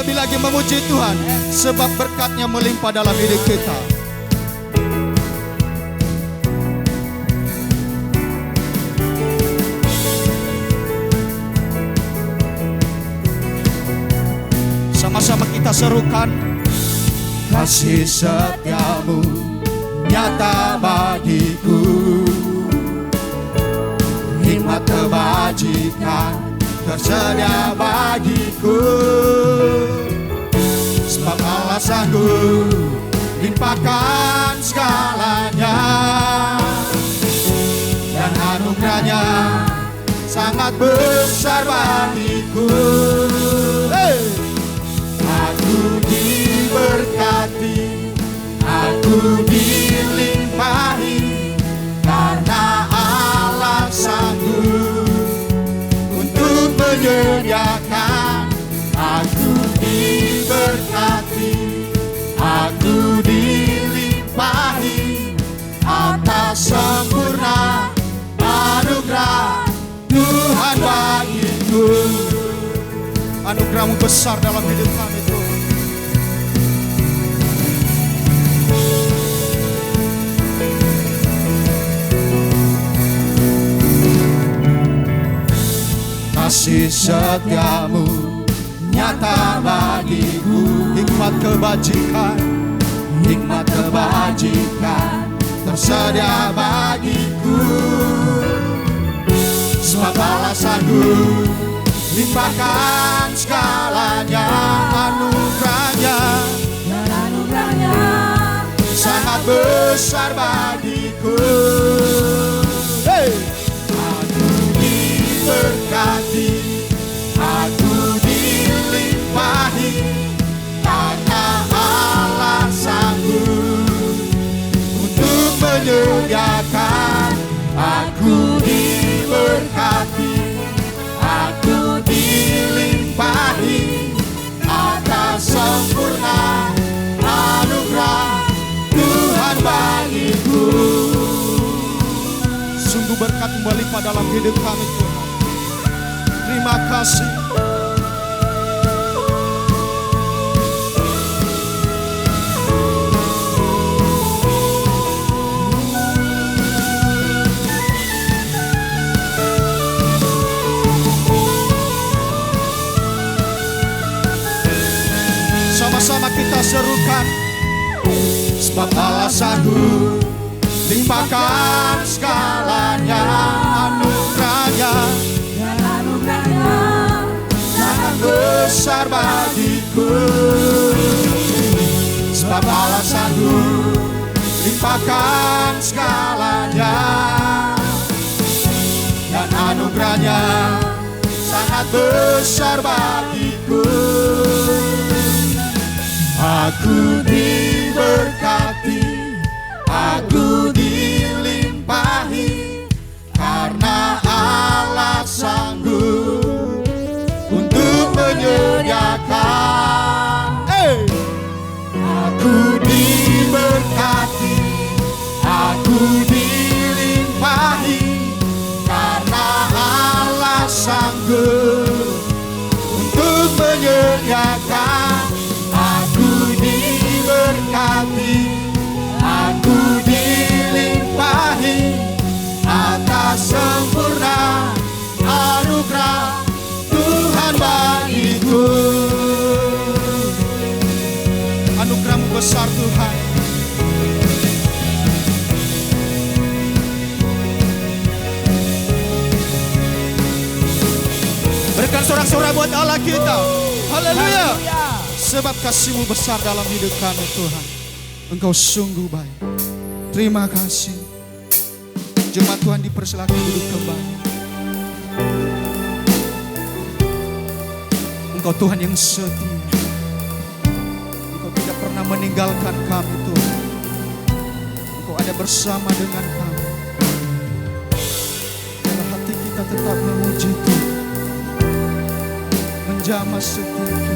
lebih lagi memuji Tuhan, sebab berkat-Nya melimpah dalam hidup kita. Sama-sama kita serukan. Kasih setiamu nyata bagiku, hikmat kebajikan tersedia bagiku. Sebab Allah sanggup limpahkan segalanya, dan anugerahnya sangat besar bagiku. Aku diberkati, aku dilimpahi, karena Allah sanggup untuk menyediakan. Aku diberkati, aku dilimpahi atas sempurna anugerah Tuhan bagiku. Anugerah-Mu besar dalam hidup kami, Tuhan. Kasih setiamu nyata bagiku, hikmat kebajikan tersedia bagiku. Sebab Allah sanggup limpahkan segalanya, anugerahnya sangat besar bagiku. Aku diberkati, aku dilimpahi, karena Allah sanggup untuk menyediakan. Aku diberkati, aku dilimpahi atas sempurna anugerah Tuhan bagiku. Sungguh berkat melimpah dalam hidup kami, Tuhan. Terima kasih. Sama-sama kita serukan. Sebab Allah sanggup limpahkan segalanya, anugerahnya sangat besar bagiku. Sebab Allah sanggup limpahkan segalanya, dan anugerahnya sangat besar bagiku. Aku diberkati, aku dilimpahi, karena Allah sanggup untuk menyediakan. Aku diberkati, aku dilimpahi, karena Allah sanggup untuk menyediakan. Aku dilimpahi atas sempurna anugerah Tuhan bagiku. Anugerah-Mu besar, Tuhan. Berikan sorak-sorai buat Allah kita. Haleluya. Sebab kasih-Mu besar dalam hidup kami, Tuhan. Engkau sungguh baik. Terima kasih. Jemaat Tuhan dipersilakan duduk kembali. Engkau Tuhan yang setia. Engkau tidak pernah meninggalkan kami, Tuhan. Engkau ada bersama dengan kami. Dalam hati kita tetap memuji Tuhan, menjamah setiap kita.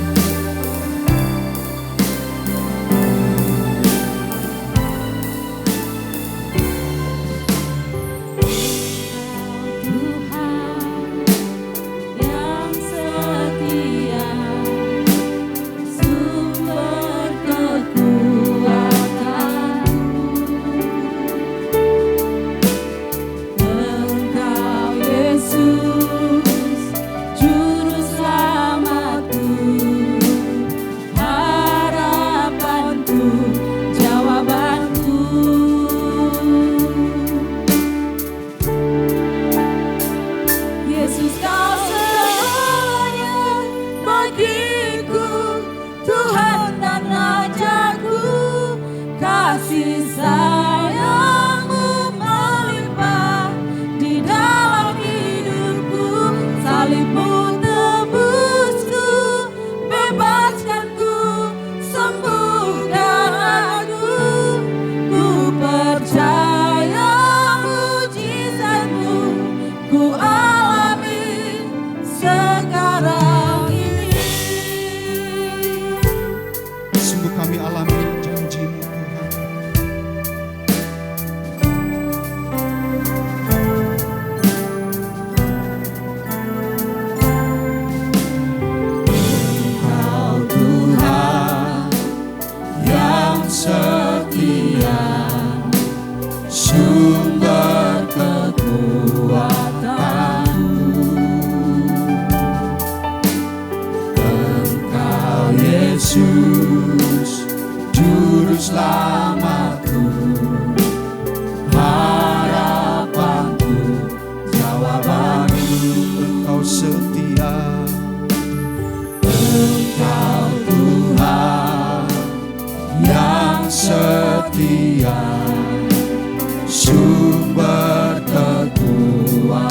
sumber kekuatanku.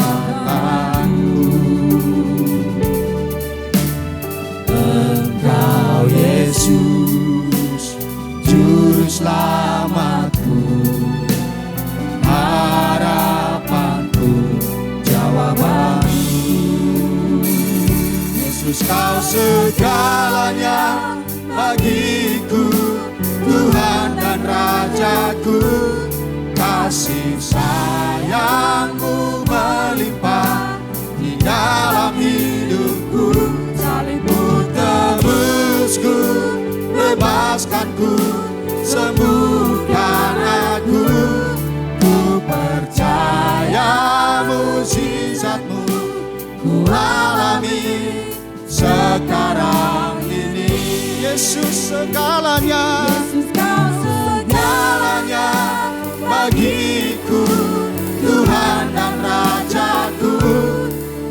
Engkau Yesus, Juru Selamatku, harapanku, jawabanku. Yesus, Kau segalanya bagiku, Tuhan dan Rajaku. Kasih sayang-Mu melimpah di dalam hidupku. Salib-Mu tebusku, bebaskanku, sembuhkan aku. Ku percaya mukjizat-Mu ku alami sekarang ini. Yesus, segalanya, Yesus, Kau segalanya bagiku, Tuhan dan Rajaku.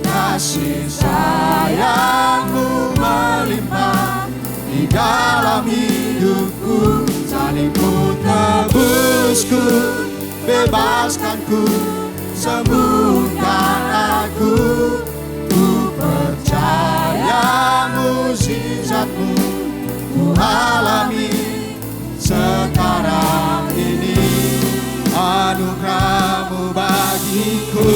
Kasih sayang-Mu melimpah di dalam hidupku. Salib-Mu tebusku, bebaskanku, sembuhkan aku. Ku percaya mukjizat-Mu ku alami sekarang ini. Anugerah-Mu bagiku,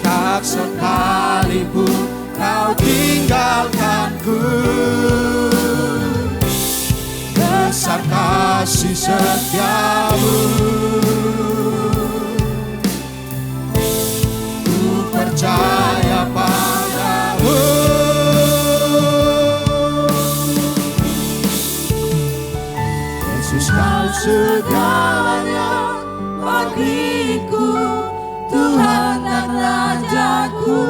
tak sekalipun Kau tinggalkanku. Besar kasih setia-Mu, ku percaya padamu. Yesus, Kau segalanya bagiku, Tuhan dan Rajaku.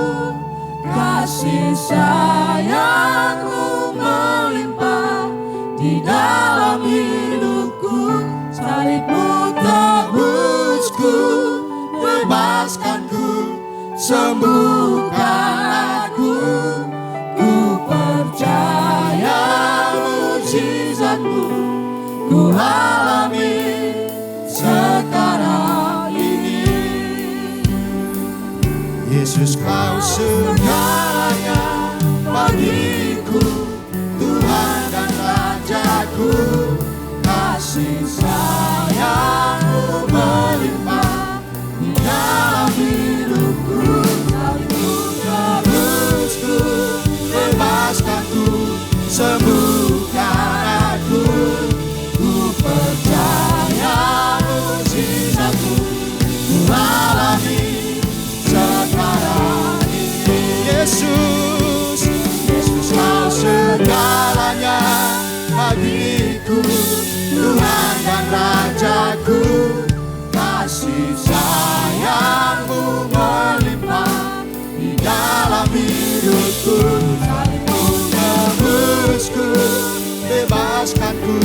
Kasih sayang-Mu melimpah di dalam hidupku. Salib-Mu tebusku, bebaskanku, sembuhkan aku. Ku percaya mukjizat-Mu ku alami sekarang ini. Yesus, Kau segalanya bagiku, Tuhan dan Rajaku. Kasih sayang-Mu melimpah di dalam hidupku. Salib-Mu tebusku, bebaskanku, sembuhkan aku. Ku percaya mukjizat-Mu ku alami sekarang ini. Yesus, Yesus, Kau segalanya bagiku, Tuhan dan Rajaku. Kasih sayang-Mu melimpah di dalam hidupku. Salib-Mu tebusku, bebaskanku,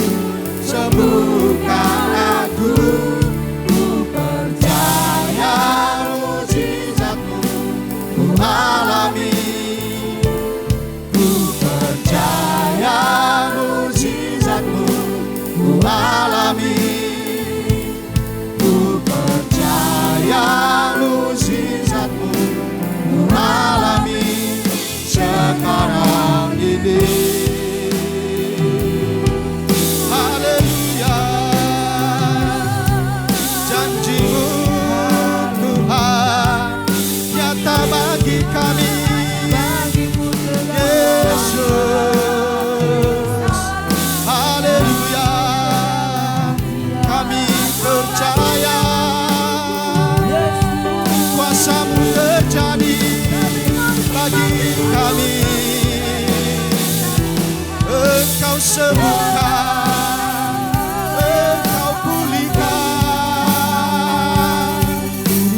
sembuhkan aku. Ku percaya mukjizat-Mu ku alami. Ku percaya mukjizat-Mu ku alami. Ku percaya mukjizat-Mu ku alami sekarang ini. Haleluya. Janji-Mu Tuhan nyata bagi kami. Yesus, haleluya. Kami percaya kuasa-Mu terjadi bagi kami. Engkau sembuhkan, Engkau pulihkan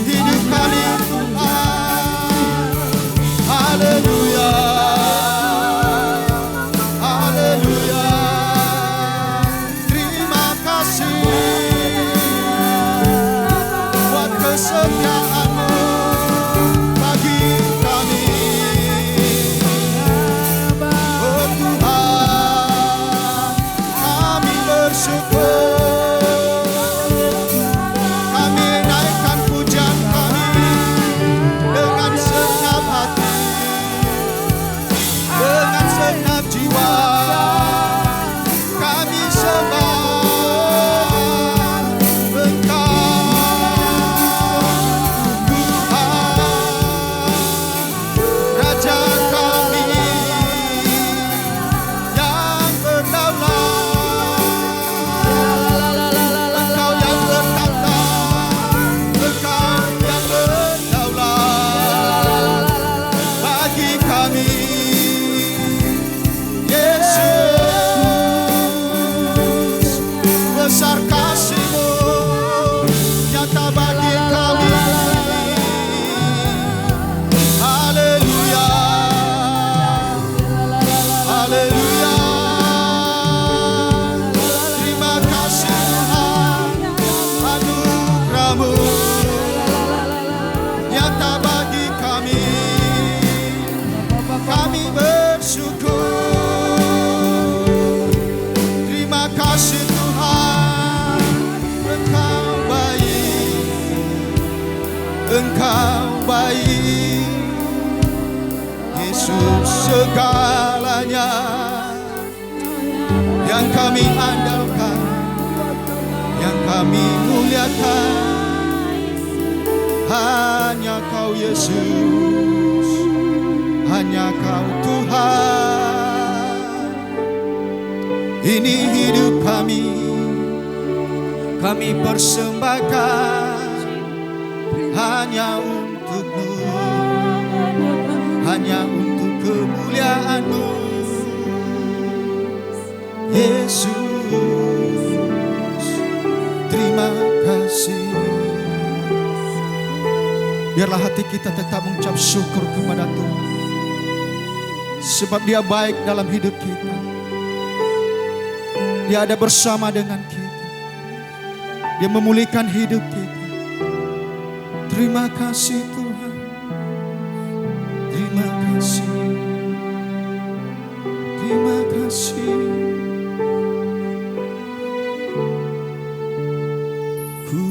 hidup kami Tuhan. Haleluya, haleluya. Terima kasih buat kesetiaan-Mu bagi kami. Oh Tuhan, kami bersyukur. Engkau baik, Yesus segalanya yang kami andalkan, yang kami muliakan. Hanya Kau Yesus, hanya Kau Tuhan. Ini hidup kami persembahkan hanya untuk-Mu, hanya untuk kemuliaan-Mu, Yesus. Terima kasih. Biarlah hati kita tetap mengucap syukur kepada Tuhan, sebab Dia baik dalam hidup kita. Dia ada bersama dengan kita. Dia memulihkan hidup kita. Terima kasih Tuhan. Terima kasih. Terima kasih. Ku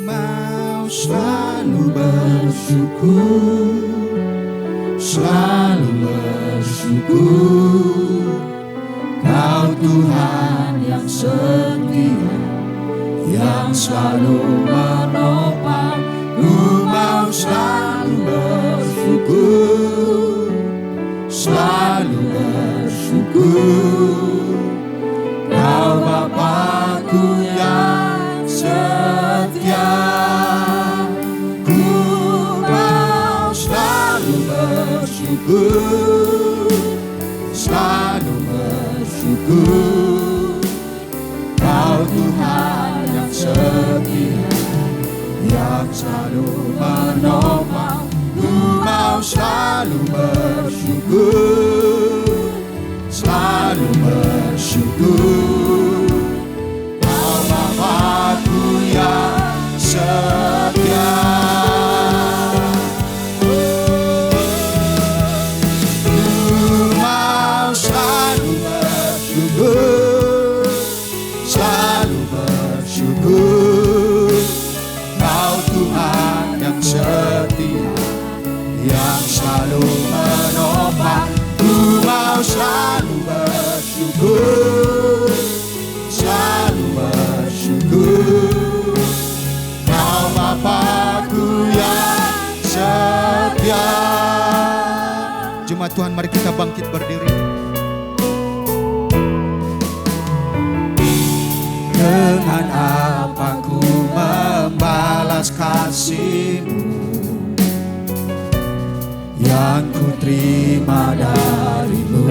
mau selalu bersyukur, selalu bersyukur. Kau Tuhan yang setia, yang selalu menopang. Ku mau selalu bersyukur, selalu bersyukur. Kau Bapa-Ku yang setia. Ku mau selalu bersyukur, selalu bersyukur. Kau Tuhan yang setia, yang selalu menopang. Ku mau selalu bersyukur, selalu bersyukur. Kau Bapa-Ku yang setia. Ku mau selalu bersyukur, selalu bersyukur. Kau Tuhan yang setia, yang selalu menopang. Ku mau selalu bersyukur, selalu bersyukur. Kau Bapa-Ku yang setia. Jemaat Tuhan, mari kita bangkit berdiri. Dengan apa ku membalas kasih-Mu yang ku terima dari-Mu?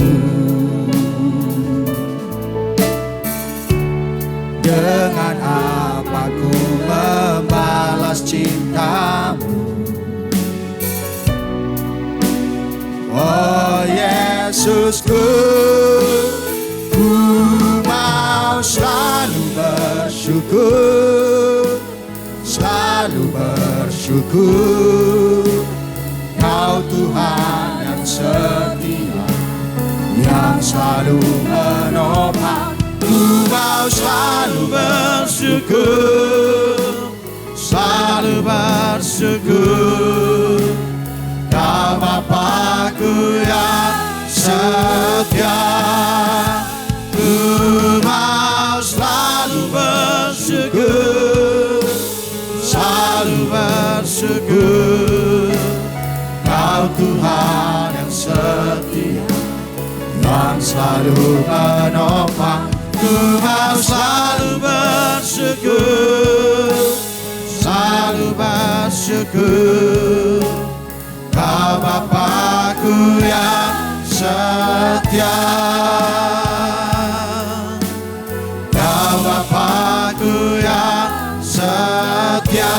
Dengan apa ku membalas cinta-Mu? Oh Yesusku, ku mau selalu bersyukur, selalu bersyukur. Kau Tuhan yang setia, yang selalu menopang. Ku mau selalu bersyukur, selalu bersyukur. Kau Bapa-Ku yang setia. Ku mau selalu bersyukur, selalu bersyukur. Kau Tuhan yang setia, yang selalu menopang. Ku mau selalu bersyukur, selalu bersyukur. Kau Bapa-Ku yang setia. Kau Bapa-Ku yang setia.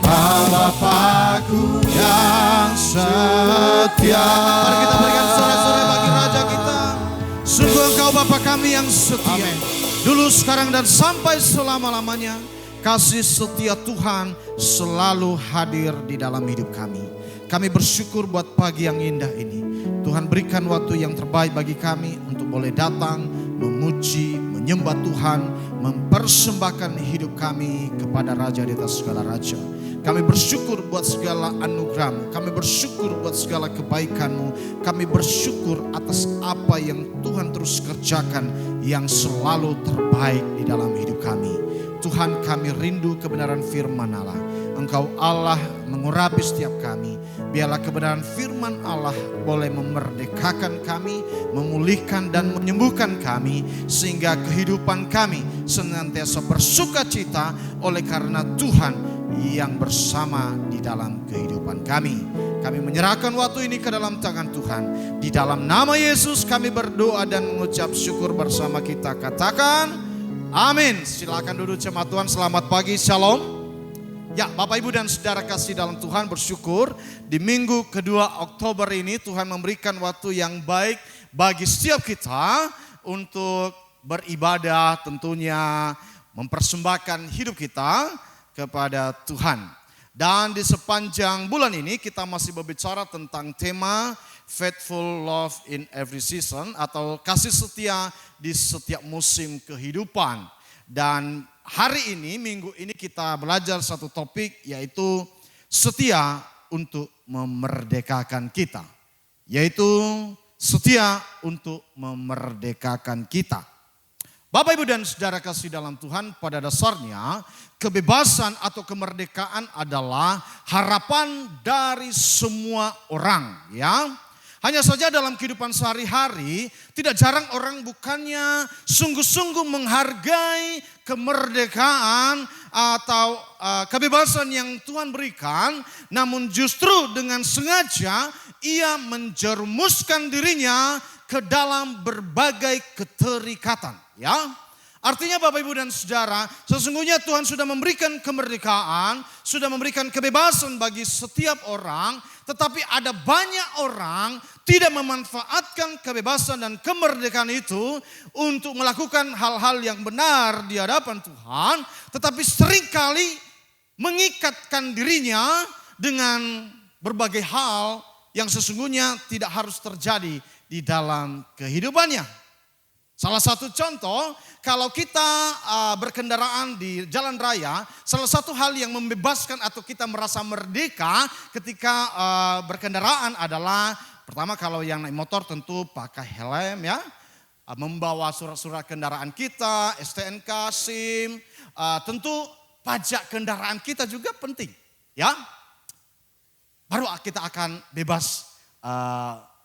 Kau Bapa-Ku yang setia. Mari kita berikan sorak-sorai bagi Raja kita. Sungguh Engkau Bapa kami yang setia. Amen. Dulu, sekarang, dan sampai selama-lamanya. Kasih setia Tuhan selalu hadir di dalam hidup kami. Kami bersyukur buat pagi yang indah ini. Tuhan berikan waktu yang terbaik bagi kami untuk boleh datang, memuji, menyembah Tuhan, mempersembahkan hidup kami kepada Raja di atas segala raja. Kami bersyukur buat segala anugerah-Mu. Kami bersyukur buat segala kebaikan-Mu. Kami bersyukur atas apa yang Tuhan terus kerjakan yang selalu terbaik di dalam hidup kami. Tuhan, kami rindu kebenaran firman Allah. Engkau Allah mengurapi setiap kami. Biarlah kebenaran firman Allah boleh memerdekakan kami, memulihkan dan menyembuhkan kami, sehingga kehidupan kami senantiasa bersuka cita oleh karena Tuhan yang bersama di dalam kehidupan kami. Kami menyerahkan waktu ini ke dalam tangan Tuhan. Di dalam nama Yesus kami berdoa dan mengucap syukur bersama kita. Katakan amin. Silakan duduk jemaat Tuhan. Selamat pagi, shalom. Ya, Bapak Ibu dan Saudara kasih dalam Tuhan, bersyukur di minggu kedua Oktober ini Tuhan memberikan waktu yang baik bagi setiap kita untuk beribadah, tentunya mempersembahkan hidup kita kepada Tuhan. Dan di sepanjang bulan ini kita masih berbicara tentang tema Faithful Love in Every Season, atau kasih setia di setiap musim kehidupan. Dan hari ini, minggu ini kita belajar satu topik, yaitu setia untuk memerdekakan kita. Yaitu setia untuk memerdekakan kita. Bapak, Ibu dan Saudara kasih dalam Tuhan, pada dasarnya kebebasan atau kemerdekaan adalah harapan dari semua orang, ya. Hanya saja dalam kehidupan sehari-hari tidak jarang orang bukannya sungguh-sungguh menghargai kemerdekaan atau kebebasan yang Tuhan berikan, namun justru dengan sengaja ia menjerumuskan dirinya ke dalam berbagai keterikatan, ya. Artinya Bapak, Ibu dan Saudara, sesungguhnya Tuhan sudah memberikan kemerdekaan, sudah memberikan kebebasan bagi setiap orang, tetapi ada banyak orang tidak memanfaatkan kebebasan dan kemerdekaan itu untuk melakukan hal-hal yang benar di hadapan Tuhan, tetapi seringkali mengikatkan dirinya dengan berbagai hal yang sesungguhnya tidak harus terjadi di dalam kehidupannya. Salah satu contoh, kalau kita berkendaraan di jalan raya, salah satu hal yang membebaskan atau kita merasa merdeka ketika berkendaraan adalah, pertama kalau yang naik motor tentu pakai helm, ya, membawa surat-surat kendaraan kita, STNK, SIM, tentu pajak kendaraan kita juga penting, ya. Baru kita akan bebas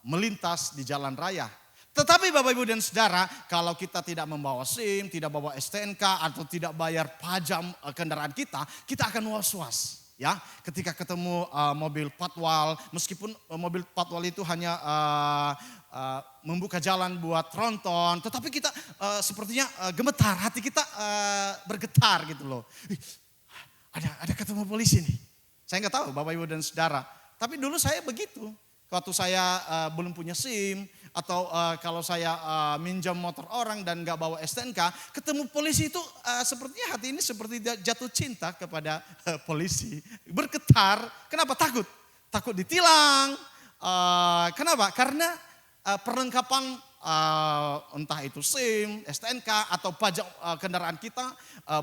melintas di jalan raya. Tetapi Bapak, Ibu dan Saudara, kalau kita tidak membawa SIM, tidak bawa STNK, atau tidak bayar pajak kendaraan kita akan was-was. Ya, ketika ketemu mobil patwal, meskipun mobil patwal itu hanya membuka jalan buat tronton, tetapi kita sepertinya gemetar, hati kita bergetar gitu loh. Ada ketemu polisi nih. Saya nggak tahu Bapak, Ibu dan Saudara, tapi dulu saya begitu. Waktu saya belum punya SIM, atau kalau saya minjam motor orang dan gak bawa STNK, ketemu polisi itu sepertinya hati ini seperti jatuh cinta kepada polisi. Bergetar, kenapa? Takut ditilang. Kenapa? Karena perlengkapan entah itu SIM, STNK atau pajak kendaraan kita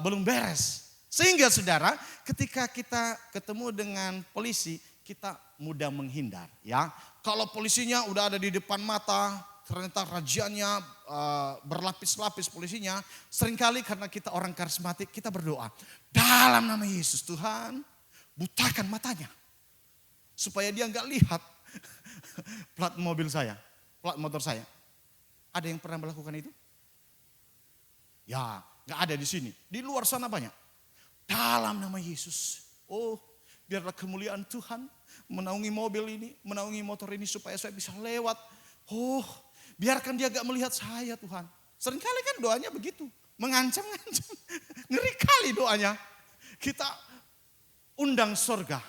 belum beres. Sehingga saudara, ketika kita ketemu dengan polisi, kita mudah menghindar, ya. Kalau polisinya udah ada di depan mata, ternyata rajiannya berlapis-lapis polisinya, seringkali karena kita orang karismatik, kita berdoa, dalam nama Yesus Tuhan, butakan matanya, supaya dia nggak lihat plat mobil saya, plat motor saya. Ada yang pernah melakukan itu? Ya, nggak ada di sini. Di luar sana banyak. Dalam nama Yesus, oh biarlah kemuliaan Tuhan menaungi mobil ini, menaungi motor ini supaya saya bisa lewat. Oh, biarkan dia gak melihat saya Tuhan. Seringkali kan doanya begitu, mengancam-ngancam. Ngeri kali doanya. Kita undang surga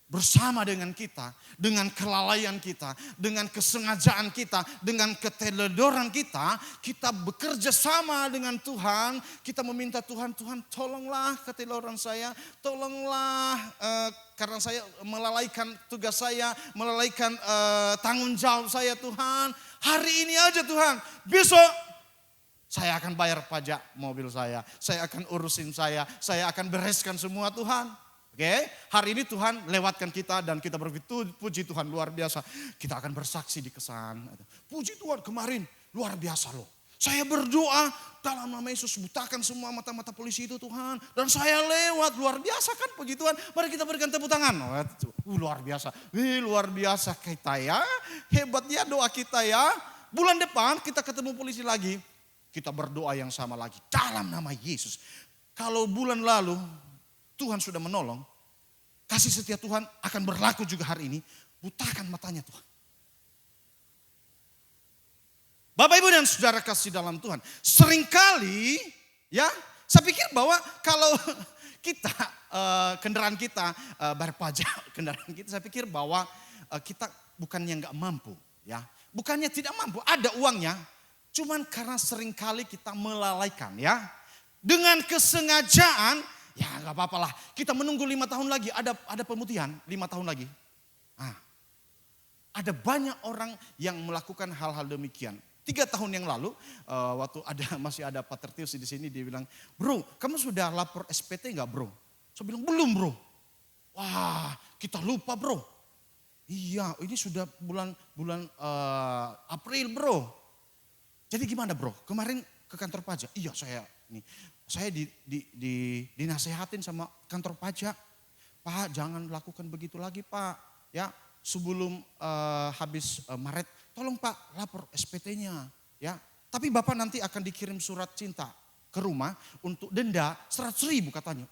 bersama dengan kita, dengan kelalaian kita, dengan kesengajaan kita, dengan keteledoran kita bekerja sama dengan Tuhan, kita meminta Tuhan, Tuhan tolonglah keteledoran saya, tolonglah karena saya melalaikan tugas saya, melalaikan tanggung jawab saya Tuhan, hari ini aja Tuhan, besok Saya akan bayar pajak mobil saya akan urusin saya akan bereskan semua Tuhan. Oke, hari ini Tuhan lewatkan kita dan kita berpikir, puji Tuhan luar biasa. Kita akan bersaksi di kesan. Puji Tuhan kemarin luar biasa loh. Saya berdoa dalam nama Yesus butakan semua mata-mata polisi itu Tuhan. Dan saya lewat luar biasa kan puji Tuhan. Mari kita berikan tepuk tangan. Luar biasa, luar biasa kita ya. Hebat ya doa kita ya. Bulan depan kita ketemu polisi lagi. Kita berdoa yang sama lagi dalam nama Yesus. Kalau bulan lalu Tuhan sudah menolong, kasih setia Tuhan akan berlaku juga hari ini. Butakan matanya Tuhan. Bapak Ibu dan Saudara kasih dalam Tuhan. Seringkali ya saya pikir bahwa kalau kita kendaraan kita bayar pajak kendaraan kita, saya pikir bahwa kita bukannya nggak mampu ya. Bukannya tidak mampu, ada uangnya. Cuman karena seringkali kita melalaikan ya. Dengan kesengajaan, ya nggak apa-apalah. Kita menunggu 5 tahun lagi, ada pemutihan 5 tahun lagi. Nah, ada banyak orang yang melakukan hal-hal demikian. 3 tahun yang lalu, waktu masih ada Pak Tertius di sini, dia bilang, bro, kamu sudah lapor SPT nggak bro? Saya bilang belum bro. Wah, kita lupa bro. Iya, ini sudah bulan April bro. Jadi gimana bro? Kemarin ke kantor pajak. Iya saya dinasehatin sama kantor pajak. Pak jangan lakukan begitu lagi Pak. Ya sebelum habis Maret tolong Pak lapor SPT-nya. Ya tapi Bapak nanti akan dikirim surat cinta ke rumah untuk denda 100.000 katanya.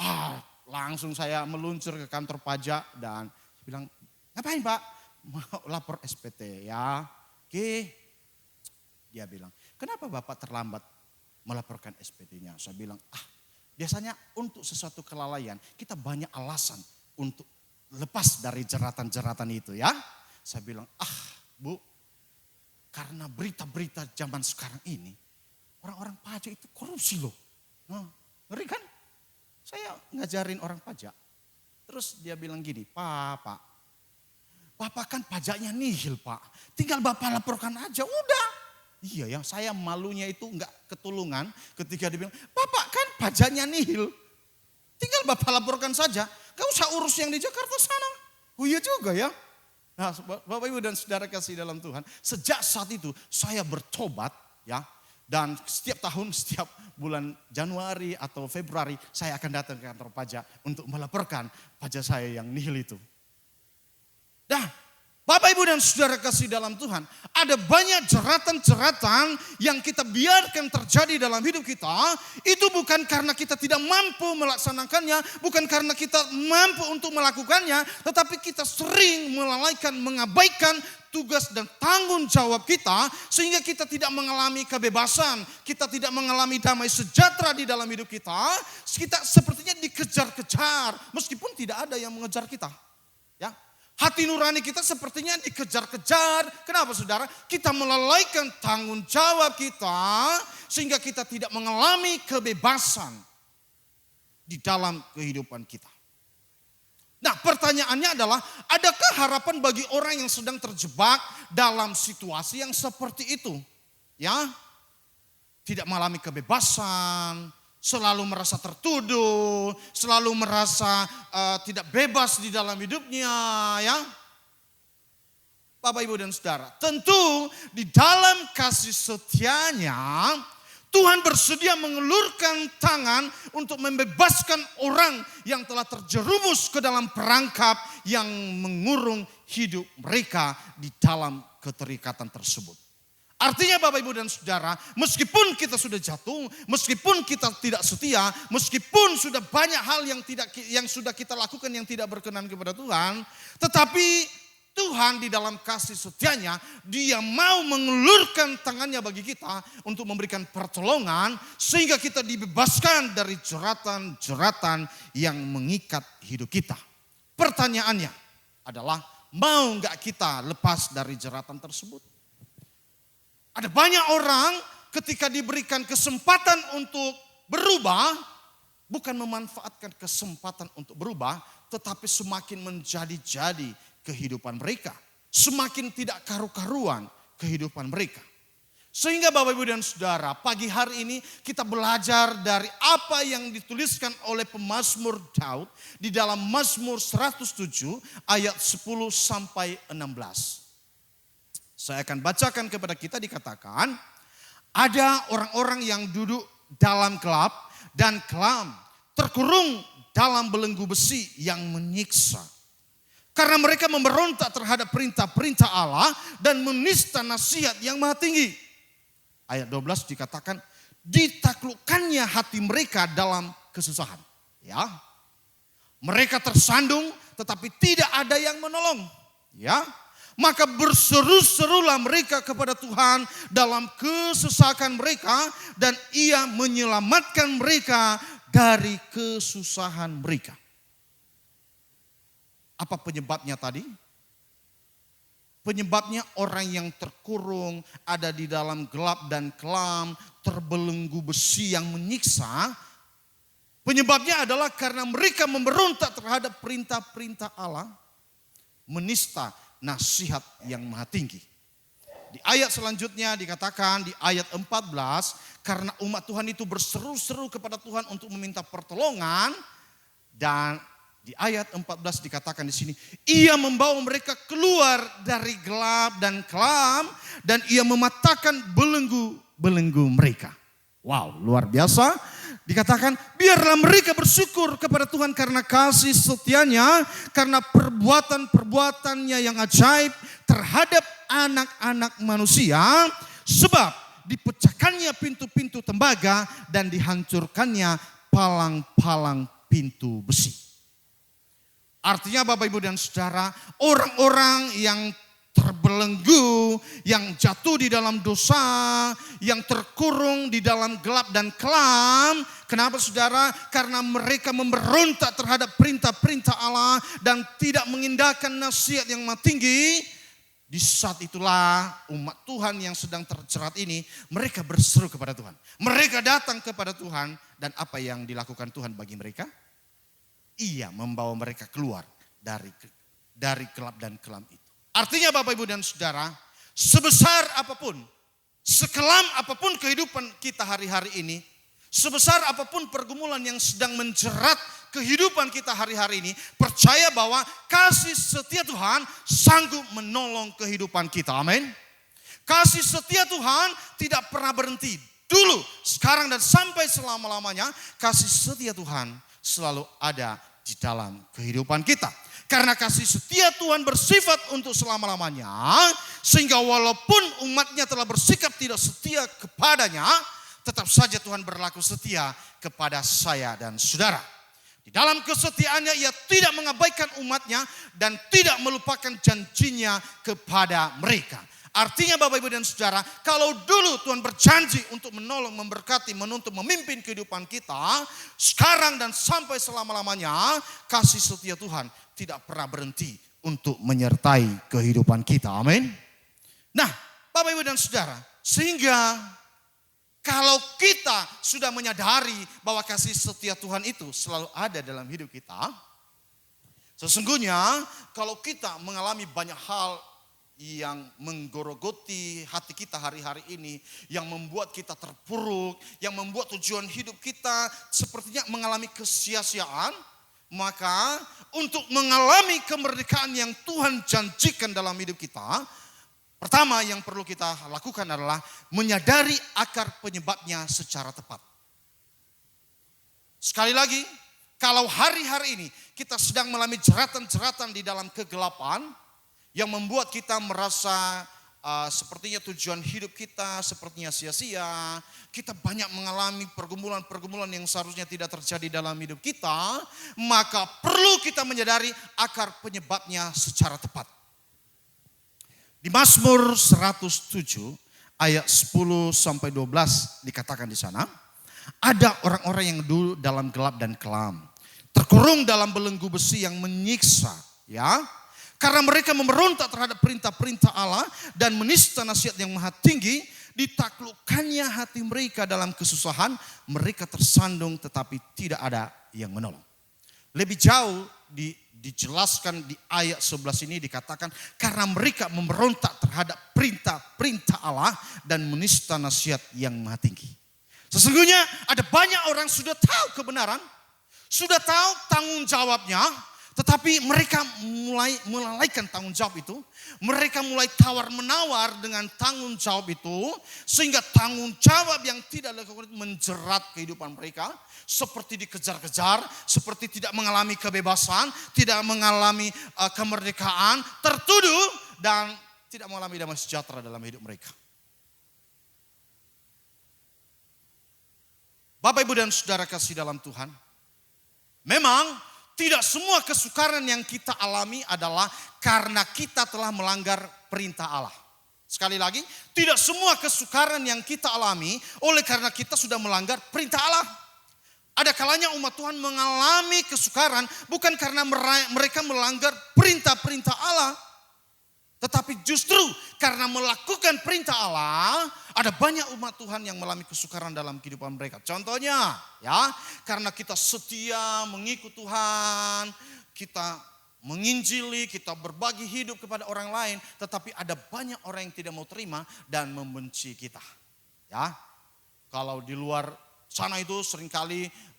Wah langsung saya meluncur ke kantor pajak dan bilang ngapain Pak? Mau lapor SPT ya. Oke. Dia bilang, kenapa Bapak terlambat melaporkan SPT-nya? Saya bilang, biasanya untuk sesuatu kelalaian kita banyak alasan untuk lepas dari jeratan-jeratan itu ya. Saya bilang, Bu, karena berita-berita zaman sekarang ini, orang-orang pajak itu korupsi loh. Ngeri kan? Saya ngajarin orang pajak. Terus dia bilang gini, Bapak kan pajaknya nihil Pak. Tinggal Bapak laporkan aja, udah. Iya ya, saya malunya itu enggak ketulungan ketika dia bilang, Bapak kan pajaknya nihil. Tinggal Bapak laporkan saja, gak usah urus yang di Jakarta sana. Oh iya juga ya. Nah Bapak Ibu dan Saudara kasih dalam Tuhan, sejak saat itu saya bertobat ya. Dan setiap tahun, setiap bulan Januari atau Februari saya akan datang ke kantor pajak untuk melaporkan pajak saya yang nihil itu. Dah. Bapak Ibu dan Saudara kasih dalam Tuhan, ada banyak jeratan-jeratan yang kita biarkan terjadi dalam hidup kita. Itu bukan karena kita tidak mampu melaksanakannya, bukan karena kita mampu untuk melakukannya, tetapi kita sering melalaikan, mengabaikan tugas dan tanggung jawab kita sehingga kita tidak mengalami kebebasan, kita tidak mengalami damai sejahtera di dalam hidup kita. Kita sepertinya dikejar-kejar meskipun tidak ada yang mengejar kita. Ya. Hati nurani kita sepertinya dikejar-kejar. Kenapa saudara? Kita melalaikan tanggung jawab kita sehingga kita tidak mengalami kebebasan di dalam kehidupan kita. Nah pertanyaannya adalah, adakah harapan bagi orang yang sedang terjebak dalam situasi yang seperti itu? Ya, tidak mengalami kebebasan, selalu merasa tertuduh, selalu merasa tidak bebas di dalam hidupnya ya. Bapak Ibu dan Saudara, tentu di dalam kasih setianya Tuhan bersedia mengulurkan tangan untuk membebaskan orang yang telah terjerumus ke dalam perangkap yang mengurung hidup mereka di dalam keterikatan tersebut. Artinya Bapak Ibu dan Saudara, meskipun kita sudah jatuh, meskipun kita tidak setia, meskipun sudah banyak hal yang sudah kita lakukan yang tidak berkenan kepada Tuhan, tetapi Tuhan di dalam kasih setianya, Dia mau mengulurkan tangannya bagi kita untuk memberikan pertolongan sehingga kita dibebaskan dari jeratan-jeratan yang mengikat hidup kita. Pertanyaannya adalah, mau nggak kita lepas dari jeratan tersebut? Ada banyak orang ketika diberikan kesempatan untuk berubah, bukan memanfaatkan kesempatan untuk berubah, tetapi semakin menjadi-jadi kehidupan mereka. Semakin tidak karu-karuan kehidupan mereka. Sehingga Bapak Ibu dan Saudara, pagi hari ini kita belajar dari apa yang dituliskan oleh pemazmur Daud di dalam Mazmur 107 ayat 10 sampai 16. Saya akan bacakan kepada kita, dikatakan, ada orang-orang yang duduk dalam gelap dan kelam, terkurung dalam belenggu besi yang menyiksa. Karena mereka memberontak terhadap perintah-perintah Allah dan menista nasihat yang maha tinggi. Ayat 12 dikatakan, ditaklukkannya hati mereka dalam kesusahan. Ya, mereka tersandung tetapi tidak ada yang menolong. Ya, maka berseru-serulah mereka kepada Tuhan dalam kesesakan mereka, dan Ia menyelamatkan mereka dari kesusahan mereka. Apa penyebabnya tadi? Penyebabnya orang yang terkurung, ada di dalam gelap dan kelam, terbelenggu besi yang menyiksa. Penyebabnya adalah karena mereka memberontak terhadap perintah-perintah Allah, menista nasihat yang maha tinggi. Di ayat selanjutnya dikatakan di ayat 14, karena umat Tuhan itu berseru-seru kepada Tuhan untuk meminta pertolongan, dan di ayat 14 dikatakan di sini, Ia membawa mereka keluar dari gelap dan kelam, dan Ia mematahkan belenggu-belenggu mereka. Wow, luar biasa. Dikatakan, biarlah mereka bersyukur kepada Tuhan karena kasih setianya, karena perbuatan-perbuatannya yang ajaib terhadap anak-anak manusia, sebab dipecahkannya pintu-pintu tembaga dan dihancurkannya palang-palang pintu besi. Artinya Bapak Ibu dan Saudara, orang-orang yang terbelenggu, yang jatuh di dalam dosa, yang terkurung di dalam gelap dan kelam. Kenapa Saudara? Karena mereka memberontak terhadap perintah-perintah Allah dan tidak mengindahkan nasihat yang maha tinggi. Di saat itulah umat Tuhan yang sedang terjerat ini, mereka berseru kepada Tuhan. Mereka datang kepada Tuhan, dan apa yang dilakukan Tuhan bagi mereka? Ia membawa mereka keluar dari gelap dan kelam itu. Artinya Bapak Ibu dan Saudara, sebesar apapun, sekelam apapun kehidupan kita hari-hari ini, sebesar apapun pergumulan yang sedang menjerat kehidupan kita hari-hari ini, percaya bahwa kasih setia Tuhan sanggup menolong kehidupan kita. Amin. Kasih setia Tuhan tidak pernah berhenti. Dulu, sekarang, dan sampai selama-lamanya, kasih setia Tuhan selalu ada di dalam kehidupan kita. Karena kasih setia Tuhan bersifat untuk selama-lamanya, sehingga walaupun umatnya telah bersikap tidak setia kepadanya, tetap saja Tuhan berlaku setia kepada saya dan saudara. Di dalam kesetiaannya Ia tidak mengabaikan umatnya dan tidak melupakan janjinya kepada mereka. Artinya Bapak Ibu dan Saudara, kalau dulu Tuhan berjanji untuk menolong, memberkati, menuntun, memimpin kehidupan kita, sekarang dan sampai selama-lamanya kasih setia Tuhan tidak pernah berhenti untuk menyertai kehidupan kita. Amin. Nah, Bapak Ibu dan Saudara, sehingga kalau kita sudah menyadari bahwa kasih setia Tuhan itu selalu ada dalam hidup kita, sesungguhnya kalau kita mengalami banyak hal yang menggorogoti hati kita hari-hari ini, yang membuat kita terpuruk, yang membuat tujuan hidup kita sepertinya mengalami kesia-siaan, maka untuk mengalami kemerdekaan yang Tuhan janjikan dalam hidup kita, pertama yang perlu kita lakukan adalah menyadari akar penyebabnya secara tepat. Sekali lagi, kalau hari-hari ini kita sedang mengalami jeratan-jeratan di dalam kegelapan, yang membuat kita merasa sepertinya tujuan hidup kita sepertinya sia-sia. Kita banyak mengalami pergumulan-pergumulan yang seharusnya tidak terjadi dalam hidup kita. Maka perlu kita menyadari akar penyebabnya secara tepat. Di Mazmur 107 ayat 10 sampai 12 dikatakan di sana. Ada orang-orang yang dulu dalam gelap dan kelam, terkurung dalam belenggu besi yang menyiksa. Ya. Karena mereka memberontak terhadap perintah-perintah Allah dan menista nasihat yang maha tinggi, ditaklukkannya hati mereka dalam kesusahan, mereka tersandung tetapi tidak ada yang menolong. Lebih jauh dijelaskan di ayat 11 ini dikatakan, karena mereka memberontak terhadap perintah-perintah Allah dan menista nasihat yang maha tinggi. Sesungguhnya ada banyak orang sudah tahu kebenaran, sudah tahu tanggung jawabnya, tetapi mereka mulai melalaikan tanggung jawab itu. Mereka mulai tawar-menawar dengan tanggung jawab itu. Sehingga tanggung jawab yang tidak dilakukan menjerat kehidupan mereka. Seperti dikejar-kejar, seperti tidak mengalami kebebasan, tidak mengalami kemerdekaan, tertuduh dan tidak mengalami damai sejahtera dalam hidup mereka. Bapak, Ibu, dan Saudara kasih dalam Tuhan. Memang tidak semua kesukaran yang kita alami adalah karena kita telah melanggar perintah Allah. Sekali lagi, tidak semua kesukaran yang kita alami oleh karena kita sudah melanggar perintah Allah. Ada kalanya umat Tuhan mengalami kesukaran bukan karena mereka melanggar perintah-perintah Allah. Tetapi justru karena melakukan perintah Allah, ada banyak umat Tuhan yang mengalami kesukaran dalam kehidupan mereka. Contohnya, ya, karena kita setia mengikut Tuhan, kita menginjili, kita berbagi hidup kepada orang lain, tetapi ada banyak orang yang tidak mau terima dan membenci kita. Ya, kalau di luar sana itu seringkali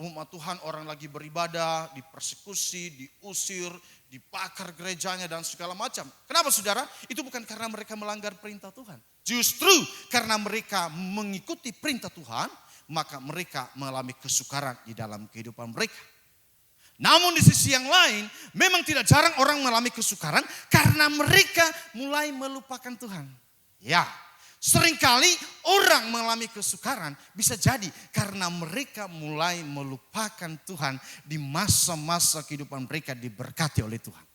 umat Tuhan orang lagi beribadah, dipersekusi, diusir, dibakar gerejanya dan segala macam. Kenapa saudara? Itu bukan karena mereka melanggar perintah Tuhan. Justru karena mereka mengikuti perintah Tuhan, maka mereka mengalami kesukaran di dalam kehidupan mereka. Namun di sisi yang lain, memang tidak jarang orang mengalami kesukaran karena mereka mulai melupakan Tuhan. Ya, seringkali orang mengalami kesukaran bisa jadi karena mereka mulai melupakan Tuhan di masa-masa kehidupan mereka diberkati oleh Tuhan.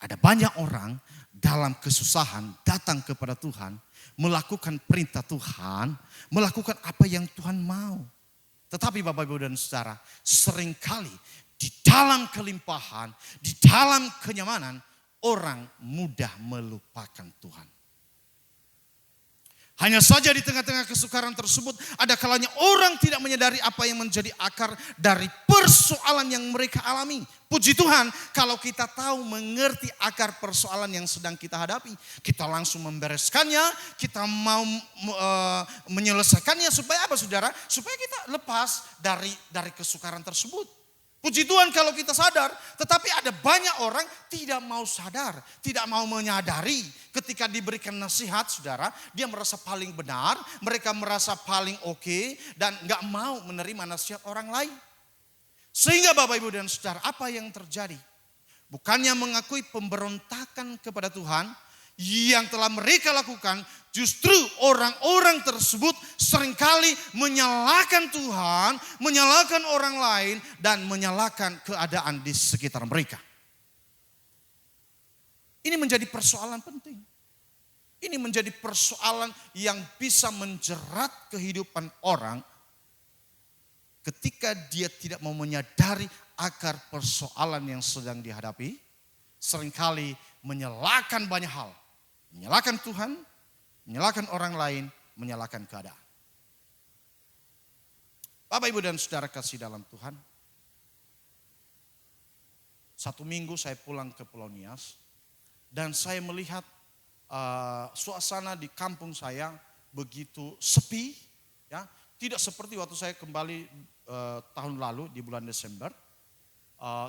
Ada banyak orang dalam kesusahan datang kepada Tuhan, melakukan perintah Tuhan, melakukan apa yang Tuhan mau. Tetapi Bapak, Ibu, dan Saudara, seringkali di dalam kelimpahan, di dalam kenyamanan, orang mudah melupakan Tuhan. Hanya saja di tengah-tengah kesukaran tersebut ada kalanya orang tidak menyadari apa yang menjadi akar dari persoalan yang mereka alami. Puji Tuhan kalau kita tahu mengerti akar persoalan yang sedang kita hadapi. Kita langsung membereskannya, kita mau menyelesaikannya supaya apa saudara? Supaya kita lepas dari kesukaran tersebut. Puji Tuhan kalau kita sadar, tetapi ada banyak orang tidak mau sadar, tidak mau menyadari ketika diberikan nasihat saudara, dia merasa paling benar, mereka merasa paling oke dan gak mau menerima nasihat orang lain. Sehingga Bapak, Ibu, dan Saudara, apa yang terjadi? Bukannya mengakui pemberontakan kepada Tuhan yang telah mereka lakukan, justru orang-orang tersebut seringkali menyalahkan Tuhan, menyalahkan orang lain, dan menyalahkan keadaan di sekitar mereka. Ini menjadi persoalan penting. Ini menjadi persoalan yang bisa menjerat kehidupan orang ketika dia tidak mau menyadari akar persoalan yang sedang dihadapi, seringkali menyalahkan banyak hal. Menyalahkan Tuhan, menyalahkan orang lain, menyalahkan keadaan. Bapak, Ibu, dan Saudara kasih dalam Tuhan. Satu minggu saya pulang ke Pulau Nias dan saya melihat suasana di kampung saya begitu sepi, ya, tidak seperti waktu saya kembali tahun lalu di bulan Desember.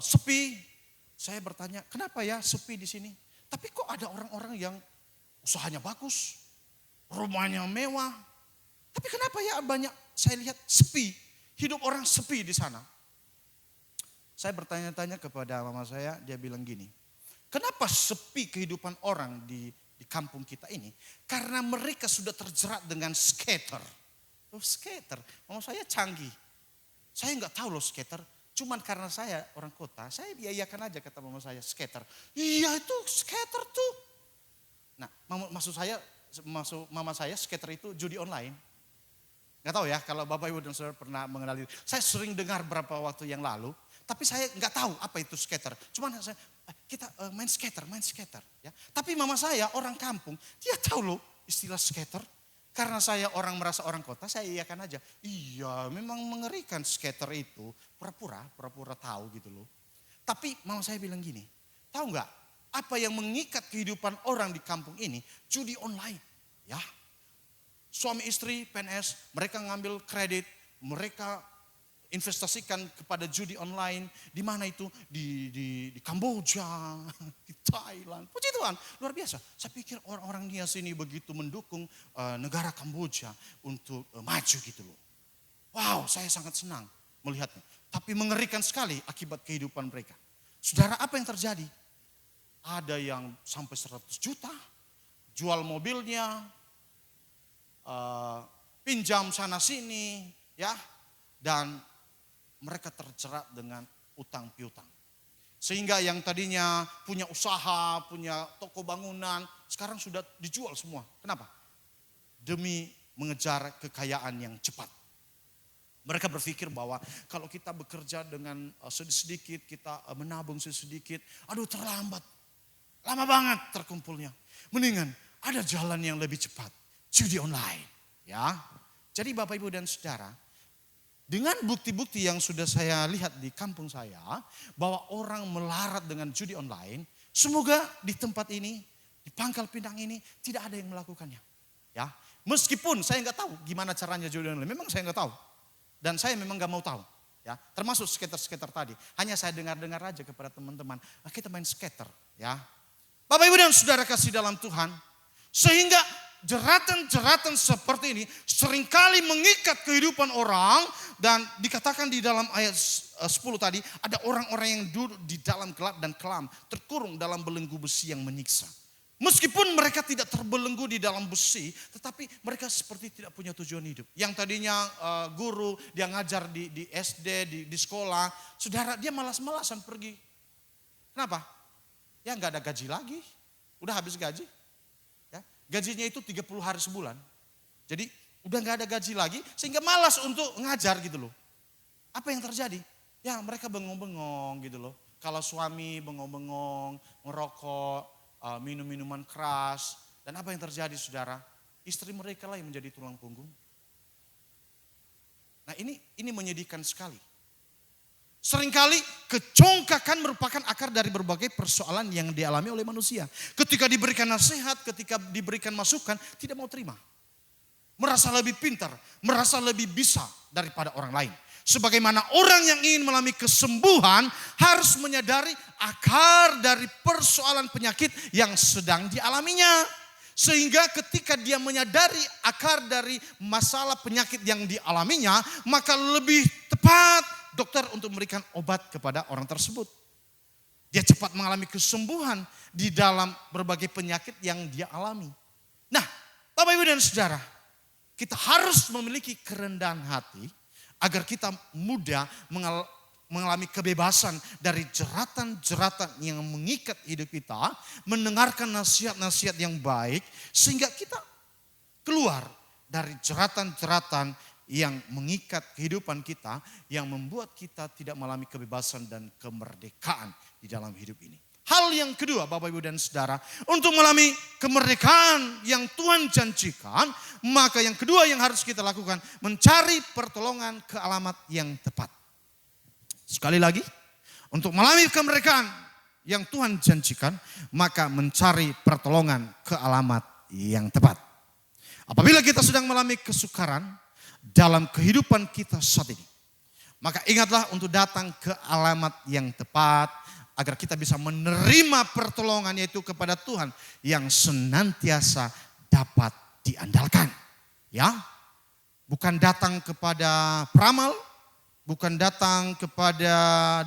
Sepi, saya bertanya, kenapa ya sepi di sini? Tapi kok ada orang-orang yang usahanya bagus, rumahnya mewah. Tapi kenapa ya banyak saya lihat sepi, hidup orang sepi di sana. Saya bertanya-tanya kepada mama saya, dia bilang gini, kenapa sepi kehidupan orang di kampung kita ini? Karena mereka sudah terjerat dengan skater. Oh, skater, mama saya canggih. Saya nggak tahu loh skater, cuman karena saya orang kota, saya iayakan aja kata mama saya, skater. Iya itu skater tuh. Nah, maksud mama saya skater itu judi online. Gak tahu ya kalau Bapak, Ibu, dan Saudara pernah mengenali. Saya sering dengar beberapa waktu yang lalu, tapi saya gak tahu apa itu skater. Cuman kita main skater. Ya. Tapi mama saya orang kampung, dia tahu loh istilah skater. Karena saya merasa orang kota, saya iyakan aja. Iya memang mengerikan skater itu, pura-pura tahu gitu loh. Tapi mama saya bilang gini, tahu gak? apa yang mengikat kehidupan orang di kampung ini? Judi online. Ya, suami istri PNS, mereka ngambil kredit, mereka investasikan kepada judi online. Di mana itu? Di Kamboja, di Thailand. Puji Tuhan, luar biasa. Saya pikir orang-orang Nias ini begitu mendukung negara Kamboja untuk maju gitu loh. Wow, saya sangat senang melihatnya. Tapi mengerikan sekali akibat kehidupan mereka. Saudara, apa yang terjadi? Ada yang sampai 100 juta, jual mobilnya, pinjam sana sini, ya, dan mereka terjerat dengan utang piutang. Sehingga yang tadinya punya usaha, punya toko bangunan, sekarang sudah dijual semua. Kenapa? Demi mengejar kekayaan yang cepat. Mereka berpikir bahwa kalau kita bekerja dengan sedikit, kita menabung sedikit, aduh terlambat. Lama banget terkumpulnya. Mendingan ada jalan yang lebih cepat. Judi online. Ya. Jadi Bapak Ibu dan Saudara, dengan bukti-bukti yang sudah saya lihat di kampung saya, bahwa orang melarat dengan judi online, semoga di tempat ini, di Pangkal Pinang ini, tidak ada yang melakukannya. Ya. Meskipun saya nggak tahu gimana caranya judi online, memang saya nggak tahu. Dan saya memang gak mau tahu. Ya, termasuk skater-skater tadi. Hanya saya dengar-dengar aja kepada teman-teman. Kita main skater. Ya. Bapak Ibu dan Saudara kasih dalam Tuhan. Sehingga jeratan-jeratan seperti ini seringkali mengikat kehidupan orang. Dan dikatakan di dalam ayat 10 tadi. Ada orang-orang yang duduk di dalam gelap dan kelam. Terkurung dalam belenggu besi yang menyiksa. Meskipun mereka tidak terbelenggu di dalam besi, tetapi mereka seperti tidak punya tujuan hidup. Yang tadinya guru, dia ngajar di SD, di sekolah. Saudara, dia malas-malasan pergi. Kenapa? Ya nggak ada gaji lagi. Udah habis gaji. Ya, gajinya itu 30 hari sebulan. Jadi udah nggak ada gaji lagi, sehingga malas untuk ngajar gitu loh. Apa yang terjadi? Ya mereka bengong-bengong gitu loh. Kalau suami bengong-bengong, ngerokok, minum minuman keras. Dan apa yang terjadi saudara? Istri mereka lah yang menjadi tulang punggung. Nah ini menyedihkan sekali. Seringkali kecongkakan merupakan akar dari berbagai persoalan yang dialami oleh manusia. Ketika diberikan nasihat, ketika diberikan masukan, tidak mau terima. Merasa lebih pintar, merasa lebih bisa daripada orang lain. Sebagaimana orang yang ingin mengalami kesembuhan harus menyadari akar dari persoalan penyakit yang sedang dialaminya. Sehingga ketika dia menyadari akar dari masalah penyakit yang dialaminya, maka lebih tepat dokter untuk memberikan obat kepada orang tersebut. Dia cepat mengalami kesembuhan di dalam berbagai penyakit yang dia alami. Nah, Bapak Ibu dan Saudara, kita harus memiliki kerendahan hati agar kita mudah mengalami kebebasan dari jeratan-jeratan yang mengikat hidup kita, mendengarkan nasihat-nasihat yang baik, sehingga kita keluar dari jeratan-jeratan yang mengikat kehidupan kita, yang membuat kita tidak mengalami kebebasan dan kemerdekaan di dalam hidup ini. Hal yang kedua Bapak Ibu dan Saudara, untuk mengalami kemerdekaan yang Tuhan janjikan, maka yang kedua yang harus kita lakukan, mencari pertolongan ke alamat yang tepat. Sekali lagi, untuk mengalami kemerdekaan yang Tuhan janjikan, maka mencari pertolongan ke alamat yang tepat. Apabila kita sedang mengalami kesukaran dalam kehidupan kita saat ini, maka ingatlah untuk datang ke alamat yang tepat, agar kita bisa menerima pertolongan, yaitu kepada Tuhan yang senantiasa dapat diandalkan. Ya, bukan datang kepada peramal, bukan datang kepada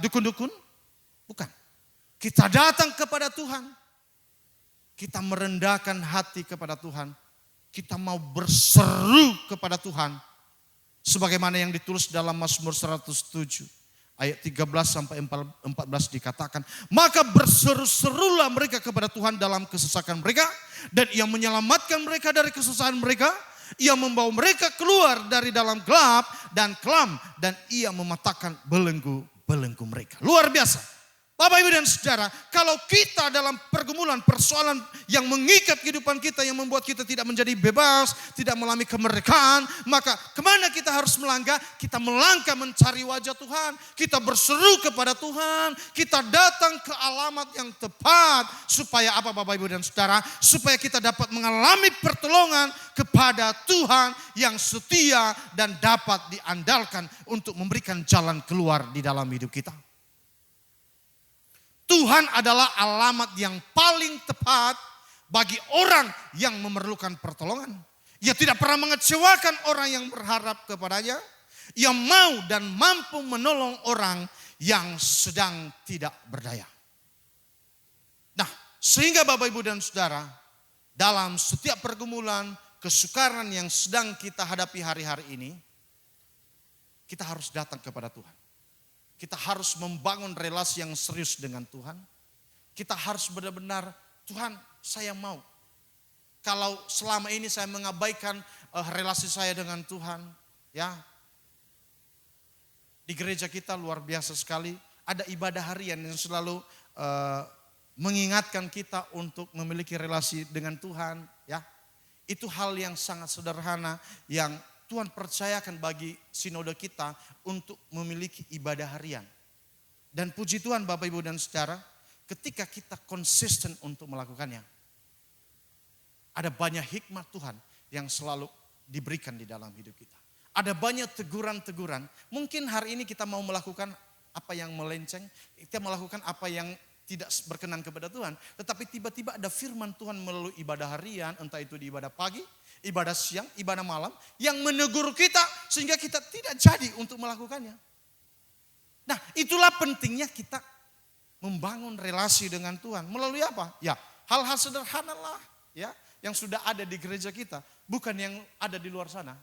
dukun-dukun, bukan. Kita datang kepada Tuhan, kita merendahkan hati kepada Tuhan, kita mau berseru kepada Tuhan, sebagaimana yang ditulis dalam Mazmur 107. Ayat 13 sampai 14 dikatakan, maka berseru-serulah mereka kepada Tuhan dalam kesesakan mereka, dan Ia menyelamatkan mereka dari kesusahan mereka. Ia membawa mereka keluar dari dalam gelap dan kelam, dan Ia mematahkan belenggu-belenggu mereka. Luar biasa. Bapak, Ibu, dan Saudara, kalau kita dalam pergumulan, persoalan yang mengikat kehidupan kita, yang membuat kita tidak menjadi bebas, tidak mengalami kemerdekaan, maka kemana kita harus melangkah? Kita melangkah mencari wajah Tuhan. Kita berseru kepada Tuhan. Kita datang ke alamat yang tepat. Supaya apa, Bapak, Ibu, dan Saudara? Supaya kita dapat mengalami pertolongan kepada Tuhan yang setia dan dapat diandalkan untuk memberikan jalan keluar di dalam hidup kita. Tuhan adalah alamat yang paling tepat bagi orang yang memerlukan pertolongan. Ia tidak pernah mengecewakan orang yang berharap kepadanya. Ia mau dan mampu menolong orang yang sedang tidak berdaya. Nah, sehingga Bapak, Ibu, dan Saudara, dalam setiap pergumulan, kesukaran yang sedang kita hadapi hari-hari ini, kita harus datang kepada Tuhan. Kita harus membangun relasi yang serius dengan Tuhan. Kita harus benar-benar, Tuhan, saya mau. Kalau selama ini saya mengabaikan relasi saya dengan Tuhan, ya. Di gereja kita luar biasa sekali, ada ibadah harian yang selalu mengingatkan kita untuk memiliki relasi dengan Tuhan, ya. Itu hal yang sangat sederhana yang Tuhan percayakan bagi sinode kita untuk memiliki ibadah harian. Dan puji Tuhan Bapak, Ibu, dan Saudara, ketika kita konsisten untuk melakukannya, ada banyak hikmat Tuhan yang selalu diberikan di dalam hidup kita. Ada banyak teguran-teguran. Mungkin hari ini kita mau melakukan apa yang melenceng, kita melakukan apa yang tidak berkenan kepada Tuhan. Tetapi tiba-tiba ada firman Tuhan melalui ibadah harian, entah itu di ibadah pagi, ibadah siang, ibadah malam, yang menegur kita sehingga kita tidak jadi untuk melakukannya. Nah, itulah pentingnya kita membangun relasi dengan Tuhan. Melalui apa? Ya, hal-hal sederhana lah, ya, yang sudah ada di gereja kita. Bukan yang ada di luar sana.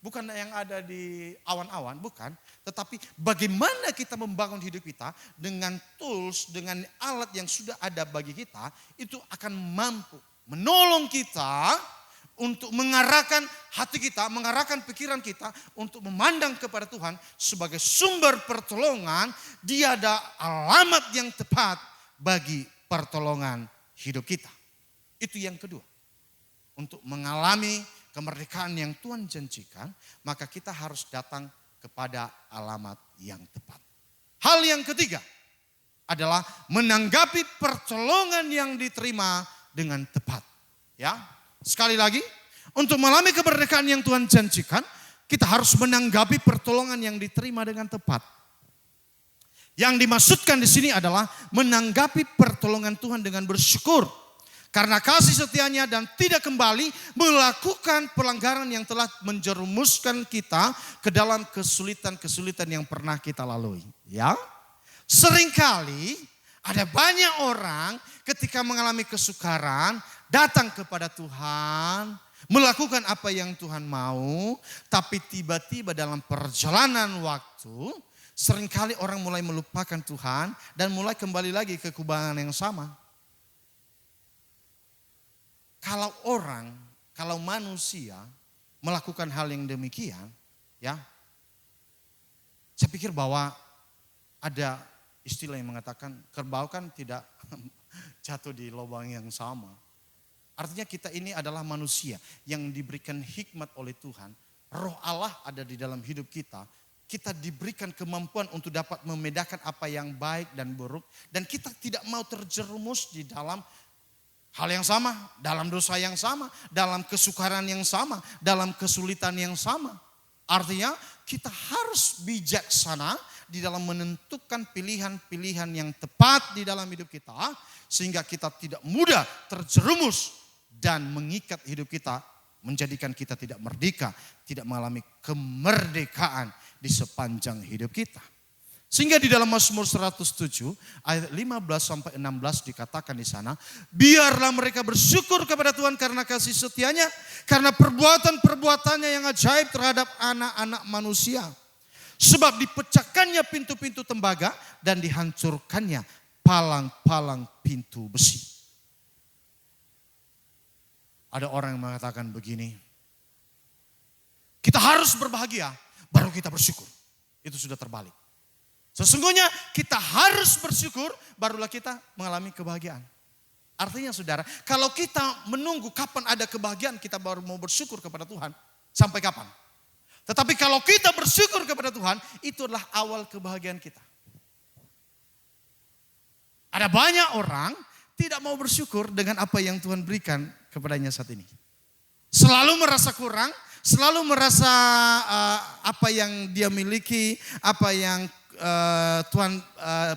Bukan yang ada di awan-awan, bukan. Tetapi bagaimana kita membangun hidup kita dengan tools, dengan alat yang sudah ada bagi kita, itu akan mampu menolong kita untuk mengarahkan hati kita, mengarahkan pikiran kita untuk memandang kepada Tuhan sebagai sumber pertolongan. Dia ada alamat yang tepat bagi pertolongan hidup kita. Itu yang kedua. Untuk mengalami kemerdekaan yang Tuhan janjikan, maka kita harus datang kepada alamat yang tepat. Hal yang ketiga adalah menanggapi pertolongan yang diterima dengan tepat. Ya, sekali lagi, untuk mengalami kemerdekaan yang Tuhan janjikan, kita harus menanggapi pertolongan yang diterima dengan tepat. Yang dimaksudkan di sini adalah menanggapi pertolongan Tuhan dengan bersyukur. Karena kasih setianya dan tidak kembali melakukan pelanggaran yang telah menjerumuskan kita ke dalam kesulitan-kesulitan yang pernah kita lalui. Ya, seringkali ada banyak orang ketika mengalami kesukaran datang kepada Tuhan, melakukan apa yang Tuhan mau, tapi tiba-tiba dalam perjalanan waktu seringkali orang mulai melupakan Tuhan dan mulai kembali lagi ke kubangan yang sama. Kalau manusia melakukan hal yang demikian, ya, saya pikir bahwa ada istilah yang mengatakan kerbau kan tidak jatuh di lubang yang sama. Artinya kita ini adalah manusia yang diberikan hikmat oleh Tuhan. Roh Allah ada di dalam hidup kita. Kita diberikan kemampuan untuk dapat membedakan apa yang baik dan buruk. Dan kita tidak mau terjerumus di dalam hal yang sama, dalam dosa yang sama, dalam kesukaran yang sama, dalam kesulitan yang sama. Artinya kita harus bijaksana di dalam menentukan pilihan-pilihan yang tepat di dalam hidup kita. Sehingga kita tidak mudah terjerumus dan mengikat hidup kita. Menjadikan kita tidak merdeka, tidak mengalami kemerdekaan di sepanjang hidup kita. Sehingga di dalam Mazmur 107 ayat 15-16 dikatakan di sana, biarlah mereka bersyukur kepada Tuhan karena kasih setianya, karena perbuatan-perbuatannya yang ajaib terhadap anak-anak manusia. Sebab dipecahkannya pintu-pintu tembaga dan dihancurkannya palang-palang pintu besi. Ada orang yang mengatakan begini, kita harus berbahagia baru kita bersyukur. Itu sudah terbalik. Sesungguhnya kita harus bersyukur, barulah kita mengalami kebahagiaan. Artinya saudara, kalau kita menunggu kapan ada kebahagiaan, kita baru mau bersyukur kepada Tuhan. Sampai kapan? Tetapi kalau kita bersyukur kepada Tuhan, itu adalah awal kebahagiaan kita. Ada banyak orang tidak mau bersyukur dengan apa yang Tuhan berikan kepadanya saat ini. Selalu merasa kurang, selalu merasa apa yang dia miliki, apa yang Tuhan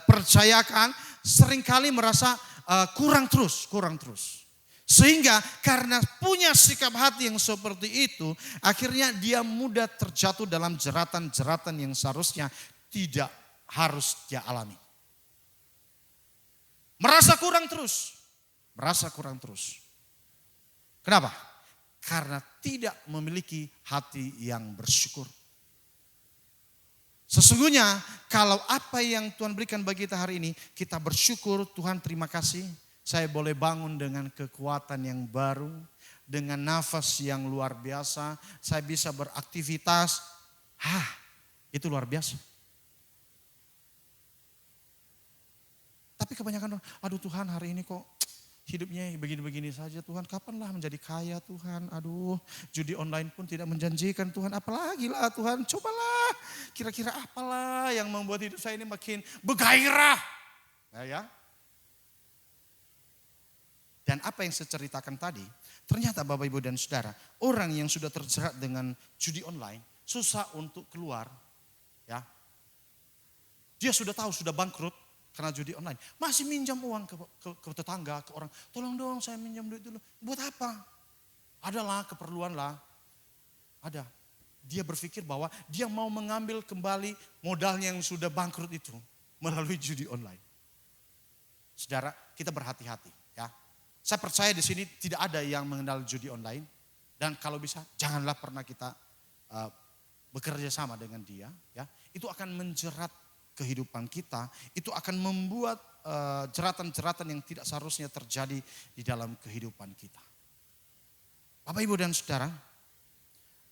percayakan, seringkali merasa kurang terus. Sehingga karena punya sikap hati yang seperti itu, akhirnya dia mudah terjatuh dalam jeratan-jeratan yang seharusnya tidak harus dia alami. Merasa kurang terus. Kenapa? Karena tidak memiliki hati yang bersyukur. Sesungguhnya kalau apa yang Tuhan berikan bagi kita hari ini, kita bersyukur, Tuhan terima kasih. Saya boleh bangun dengan kekuatan yang baru, dengan nafas yang luar biasa. Saya bisa beraktivitas. Itu luar biasa. Tapi kebanyakan orang, aduh Tuhan hari ini kok hidupnya begini-begini saja Tuhan. Kapanlah menjadi kaya Tuhan. Aduh judi online pun tidak menjanjikan Tuhan. Apalagi lah Tuhan, cobalah. Kira-kira apalah yang membuat hidup saya ini makin bergairah. Ya. Dan apa yang saya ceritakan tadi, ternyata Bapak Ibu dan Saudara, orang yang sudah terjerat dengan judi online, susah untuk keluar. Ya, dia sudah tahu, sudah bangkrut karena judi online. Masih minjam uang ke tetangga, ke orang. Tolong dong saya minjam duit dulu. Buat apa? Adalah keperluan lah. Ada. Dia berpikir bahwa dia mau mengambil kembali modalnya yang sudah bangkrut itu melalui judi online. Saudara, kita berhati-hati ya. Saya percaya di sini tidak ada yang mengenal judi online. Dan kalau bisa janganlah pernah kita bekerja sama dengan dia. Ya. Itu akan menjerat kehidupan kita. Itu akan membuat jeratan-jeratan yang tidak seharusnya terjadi di dalam kehidupan kita. Bapak Ibu dan Saudara,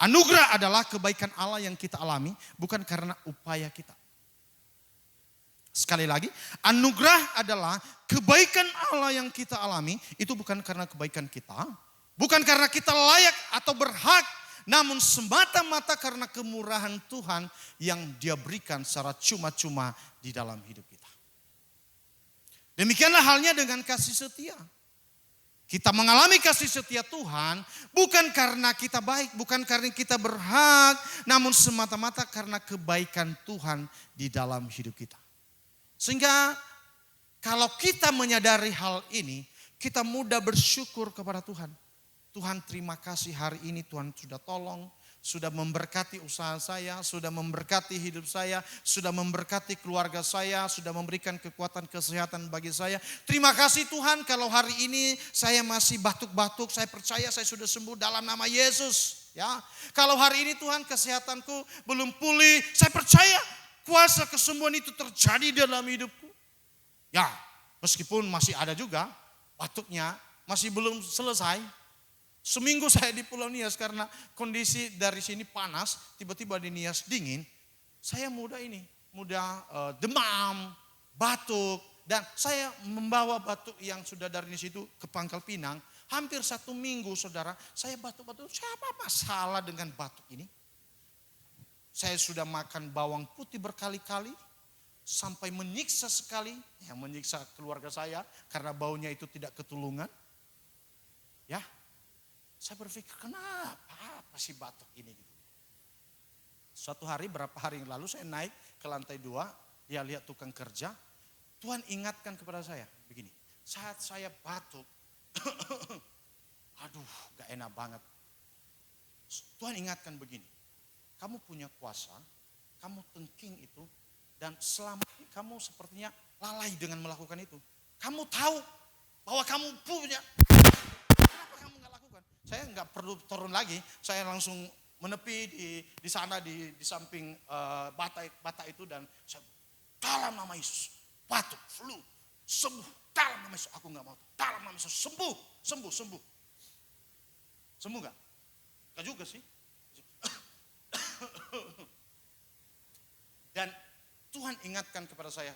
anugerah adalah kebaikan Allah yang kita alami bukan karena upaya kita. Sekali lagi, anugerah adalah kebaikan Allah yang kita alami, itu bukan karena kebaikan kita, bukan karena kita layak atau berhak, namun semata-mata karena kemurahan Tuhan yang Dia berikan secara cuma-cuma di dalam hidup kita. Demikianlah halnya dengan kasih setia. Kita mengalami kasih setia Tuhan bukan karena kita baik, bukan karena kita berhak, namun semata-mata karena kebaikan Tuhan di dalam hidup kita. Sehingga kalau kita menyadari hal ini, kita mudah bersyukur kepada Tuhan. Tuhan terima kasih hari ini Tuhan sudah tolong, sudah memberkati usaha saya, sudah memberkati hidup saya, sudah memberkati keluarga saya, sudah memberikan kekuatan kesehatan bagi saya. Terima kasih Tuhan kalau hari ini saya masih batuk-batuk, saya percaya saya sudah sembuh dalam nama Yesus. Ya, kalau hari ini Tuhan kesehatanku belum pulih, saya percaya kuasa kesembuhan itu terjadi dalam hidupku. Ya, meskipun masih ada juga batuknya, masih belum selesai. Seminggu saya di Pulau Nias karena kondisi dari sini panas, tiba-tiba di Nias dingin. Saya mudah demam, batuk. Dan saya membawa batuk yang sudah dari situ ke Pangkal Pinang. Hampir 1 minggu saudara, saya batuk-batuk. Siapa masalah dengan batuk ini? Saya sudah makan bawang putih berkali-kali. Sampai menyiksa sekali. Yang menyiksa keluarga saya karena baunya itu tidak ketulungan. Ya. Saya berpikir kenapa sih batuk ini gitu. Suatu hari berapa hari yang lalu saya naik ke lantai 2. Dia lihat tukang kerja. Tuhan ingatkan kepada saya begini. Saat saya batuk. Aduh gak enak banget. Tuhan ingatkan begini. Kamu punya kuasa. Kamu tengking itu. Dan selama ini kamu sepertinya lalai dengan melakukan itu. Kamu tahu bahwa kamu punya. Kenapa kamu gak lakukan? Saya nggak perlu turun lagi, saya langsung menepi di sana di samping bata itu dan saya dalam nama Yesus batuk, flu, sembuh dalam nama Yesus. Aku nggak mau dalam nama Yesus sembuh. Sembuh nggak? Nggak juga sih. Dan Tuhan ingatkan kepada saya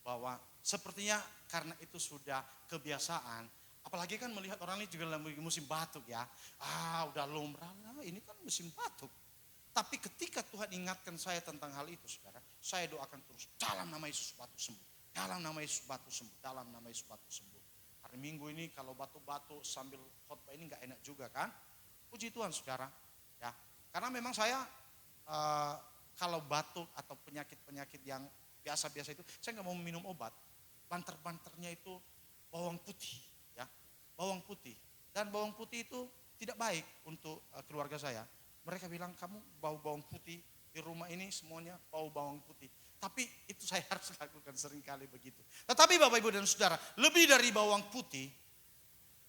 bahwa sepertinya karena itu sudah kebiasaan. Apalagi kan melihat orang ini juga dalam musim batuk ya. Udah lumrah, ini kan musim batuk. Tapi ketika Tuhan ingatkan saya tentang hal itu saudara, saya doakan terus dalam nama Yesus batuk sembuh. Dalam nama Yesus batuk sembuh. Dalam nama Yesus batuk sembuh. Hari Minggu ini kalau batuk-batuk sambil khotbah ini gak enak juga kan. Puji Tuhan saudara. Ya, karena memang saya kalau batuk atau penyakit-penyakit yang biasa-biasa itu, saya gak mau minum obat. Banter-banternya itu bawang putih. Ya, bawang putih. Dan bawang putih itu tidak baik untuk keluarga saya. Mereka bilang kamu bau bawang putih di rumah ini semuanya bau bawang putih. Tapi itu saya harus lakukan seringkali begitu. Tetapi Bapak Ibu dan Saudara, lebih dari bawang putih,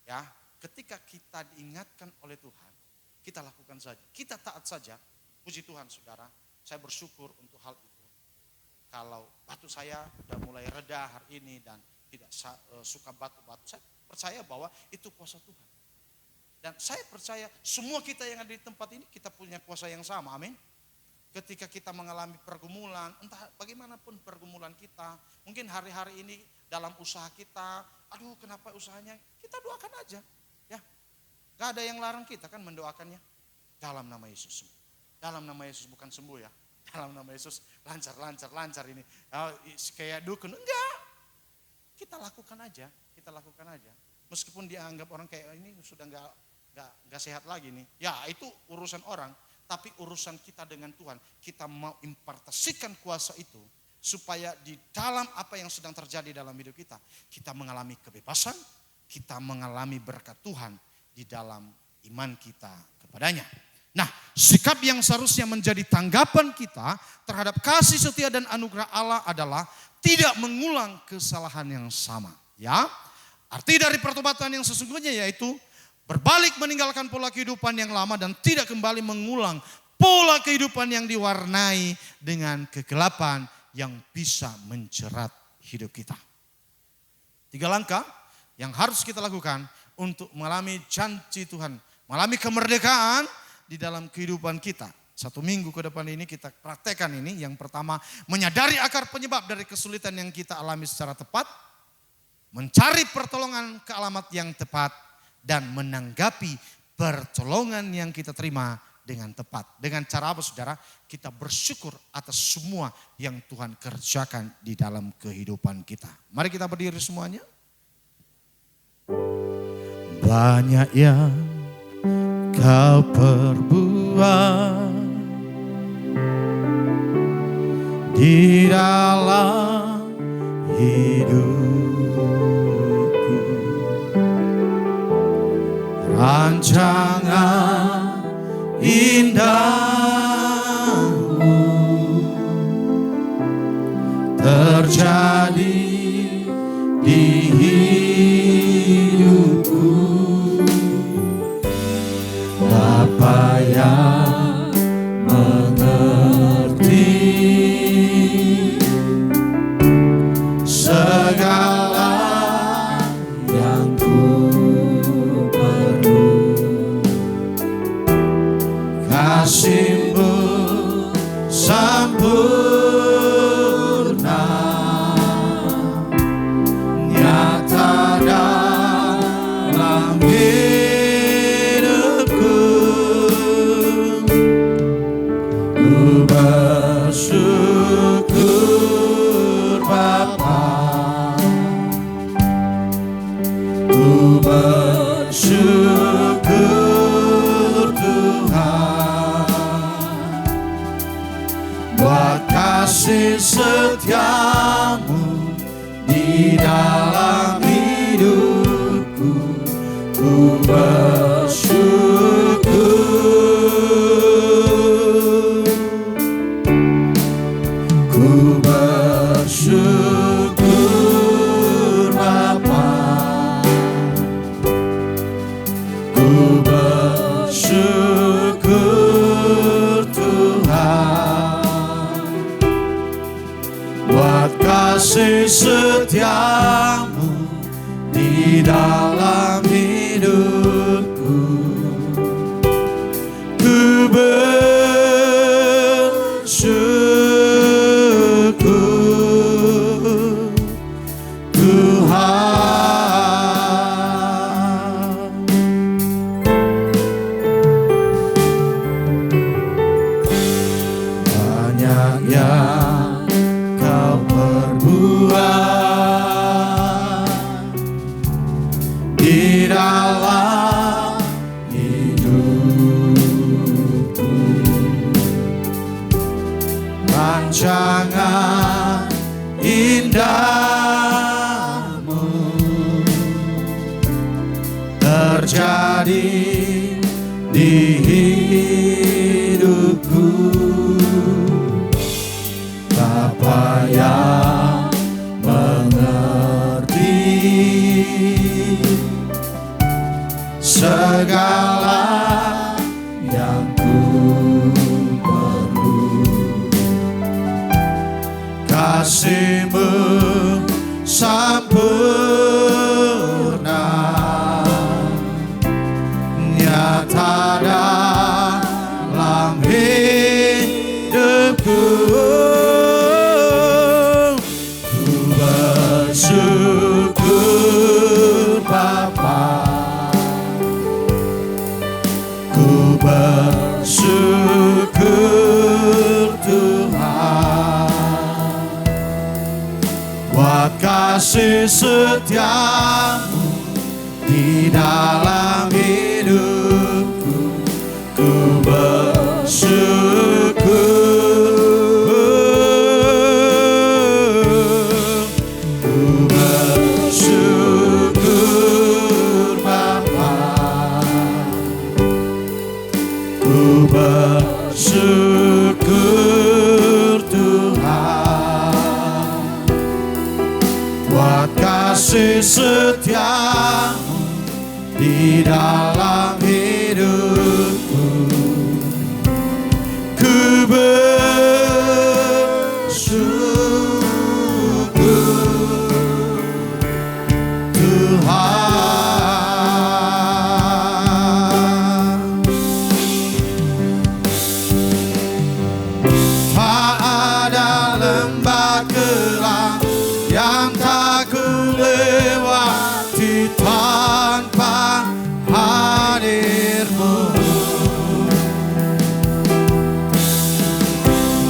ya, ketika kita diingatkan oleh Tuhan, kita lakukan saja. Kita taat saja. Puji Tuhan Saudara, saya bersyukur untuk hal itu. Kalau batuk saya sudah mulai reda hari ini dan tidak suka batuk-batuk, saya percaya bahwa itu kuasa Tuhan. Dan saya percaya semua kita yang ada di tempat ini kita punya kuasa yang sama, amin. Ketika kita mengalami pergumulan, entah bagaimanapun pergumulan kita, mungkin hari-hari ini dalam usaha kita, aduh kenapa usahanya, kita doakan aja. Ya, gak ada yang larang kita kan mendoakannya. Dalam nama Yesus sembuh. Dalam nama Yesus bukan sembuh ya. Dalam nama Yesus lancar ini. Kayak dukun, enggak. Kita lakukan aja, Meskipun dia anggap orang kayak ini sudah enggak sehat lagi nih. Ya itu urusan orang. Tapi urusan kita dengan Tuhan, kita mau impartasikan kuasa itu supaya di dalam apa yang sedang terjadi dalam hidup kita, kita mengalami kebebasan, kita mengalami berkat Tuhan di dalam iman kita kepadanya. Nah, sikap yang seharusnya menjadi tanggapan kita terhadap kasih setia dan anugerah Allah adalah tidak mengulang kesalahan yang sama. Ya, arti dari pertobatan yang sesungguhnya yaitu berbalik meninggalkan pola kehidupan yang lama dan tidak kembali mengulang pola kehidupan yang diwarnai dengan kegelapan yang bisa menjerat hidup kita. 3 langkah yang harus kita lakukan untuk mengalami janji Tuhan, mengalami kemerdekaan di dalam kehidupan kita. 1 minggu ke depan ini kita praktekkan ini. Yang pertama, menyadari akar penyebab dari kesulitan yang kita alami secara tepat, mencari pertolongan ke alamat yang tepat, dan menanggapi pertolongan yang kita terima dengan tepat. Dengan cara apa saudara? Kita bersyukur atas semua yang Tuhan kerjakan di dalam kehidupan kita. Mari kita berdiri semuanya. Banyak yang kau perbuat di dalam hidup. Rancangan indahmu terjadi di hidupku. Bapa yang mengerti segala yang kasih-Mu sempurna nyata dalam hidupku. Ku bersyukur Bapa, ku bersyukur Tuhan buat kasih setiamu di dalam hidupku. Ku bersyukur, ku bersyukur Bapa, ku bersyukur Tuhan buat kasih setiamu di dalam hidupku. Ku bersyukur rancangan indahmu terjadi di hidupku. Bapa yang mengerti segala yang ku perlu, kasih-Mu sempurna nyata dalam hidupku. Ku bersyukur Bapa, ku bersyukur Tuhan, buat kasih setia-Mu di dalam hidupku. Ku bersyukur, ku bersyukur Bapa, ku bersyukur Tuhan, buat kasih setia-Mu di dalam hidupku. Ku bersyukur Tuhan. Tak ada lembah kelam yang tak ku lewati tanpa hadir-Mu.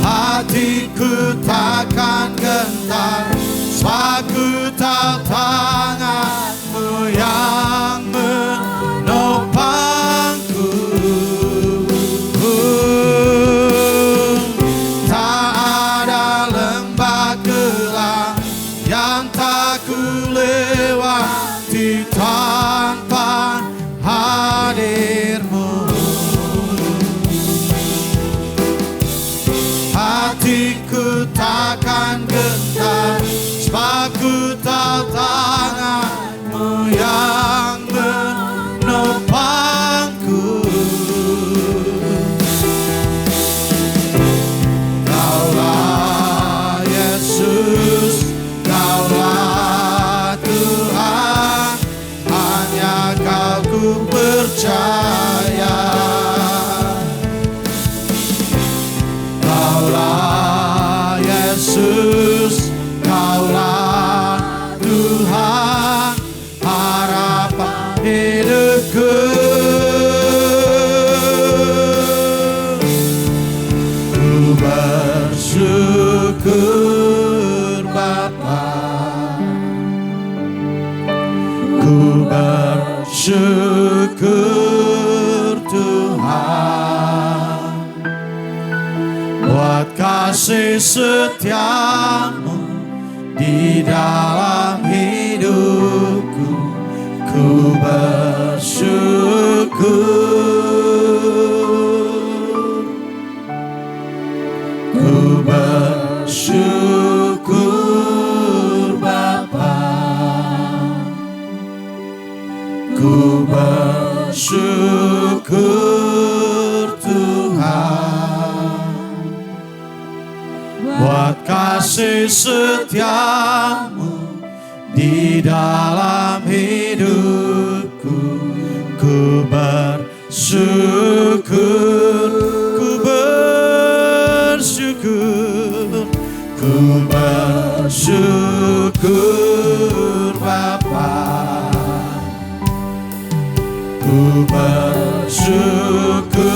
Hatiku takkan gentar sebab ku tahu tangan-Mu yang menopangku. Tak ada lembah kelam yang tak ku lewati tanpa hadir-Mu. Hatiku takkan gentar sebab ku tahu tangan-Mu yang menopangku. Kaulah Yesus, Kaulah Tuhan, hanya Kau ku percaya. Kaulah Yesus, Kaulah Tuhan, harapan hidupku. Ku bersyukur Bapa, ku bersyukur Tuhan, buat kasih setia-Mu di dalam hidupku. Ku bersyukur, ku bersyukur Bapa, ku bersyukur Tuhan, buat kasih setia-Mu di dalam hidupku. Ku bersyukur, ku bersyukur, ku bersyukur Bapa, ku bersyukur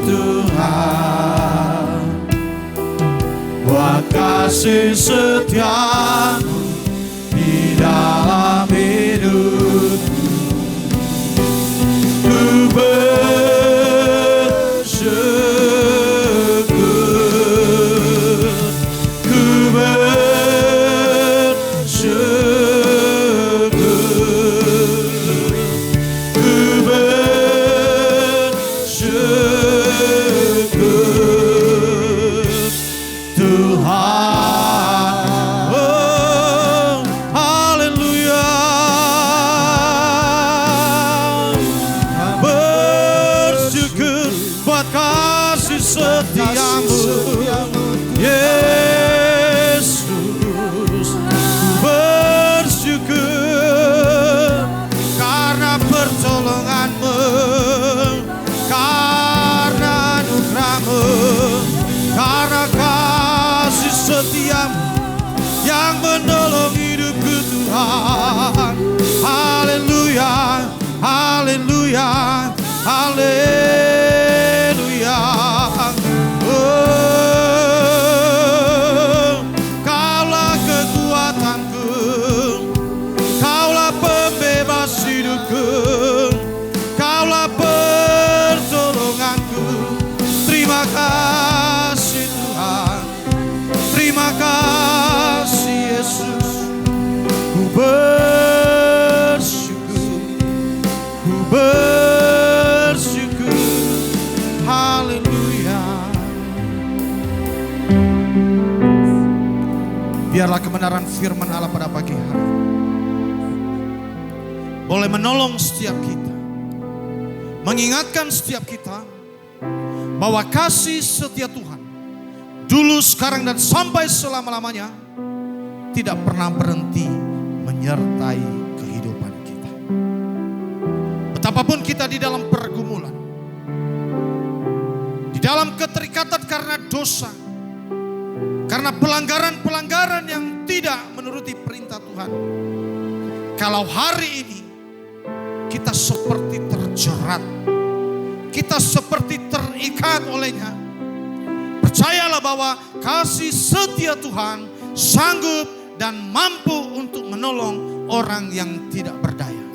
Tuhan, buat kasih setia-Mu di dalam hidupku. Ku bersyukur, Karena kasih setiamu, Yesus, bersyukur karena pertolonganmu, karena anugerahmu, karena kasih setiamu yang menolong hidupku Tuhan. Haleluya, haleluya, haleluya. Oh, Kaulah kekuatanku, Kaulah pembebas hidupku, Kaulah pertolonganku. Terima kasih Tuhan, terima kasih Yesus. Ku bersyukur, haleluya. Biarlah kebenaran firman Allah pada pagi hari ini boleh menolong setiap kita, mengingatkan setiap kita bahwa kasih setia Tuhan dulu, sekarang, dan sampai selama-lamanya tidak pernah berhenti menyertai kehidupan kita. Betapapun kita di dalam pergumulan, di dalam keterikatan karena dosa, karena pelanggaran-pelanggaran yang tidak menuruti perintah Tuhan. Kalau hari ini kita seperti terjerat, kita seperti terikat olehnya, percayalah bahwa kasih setia Tuhan sanggup dan mampu untuk menolong orang yang tidak berdaya.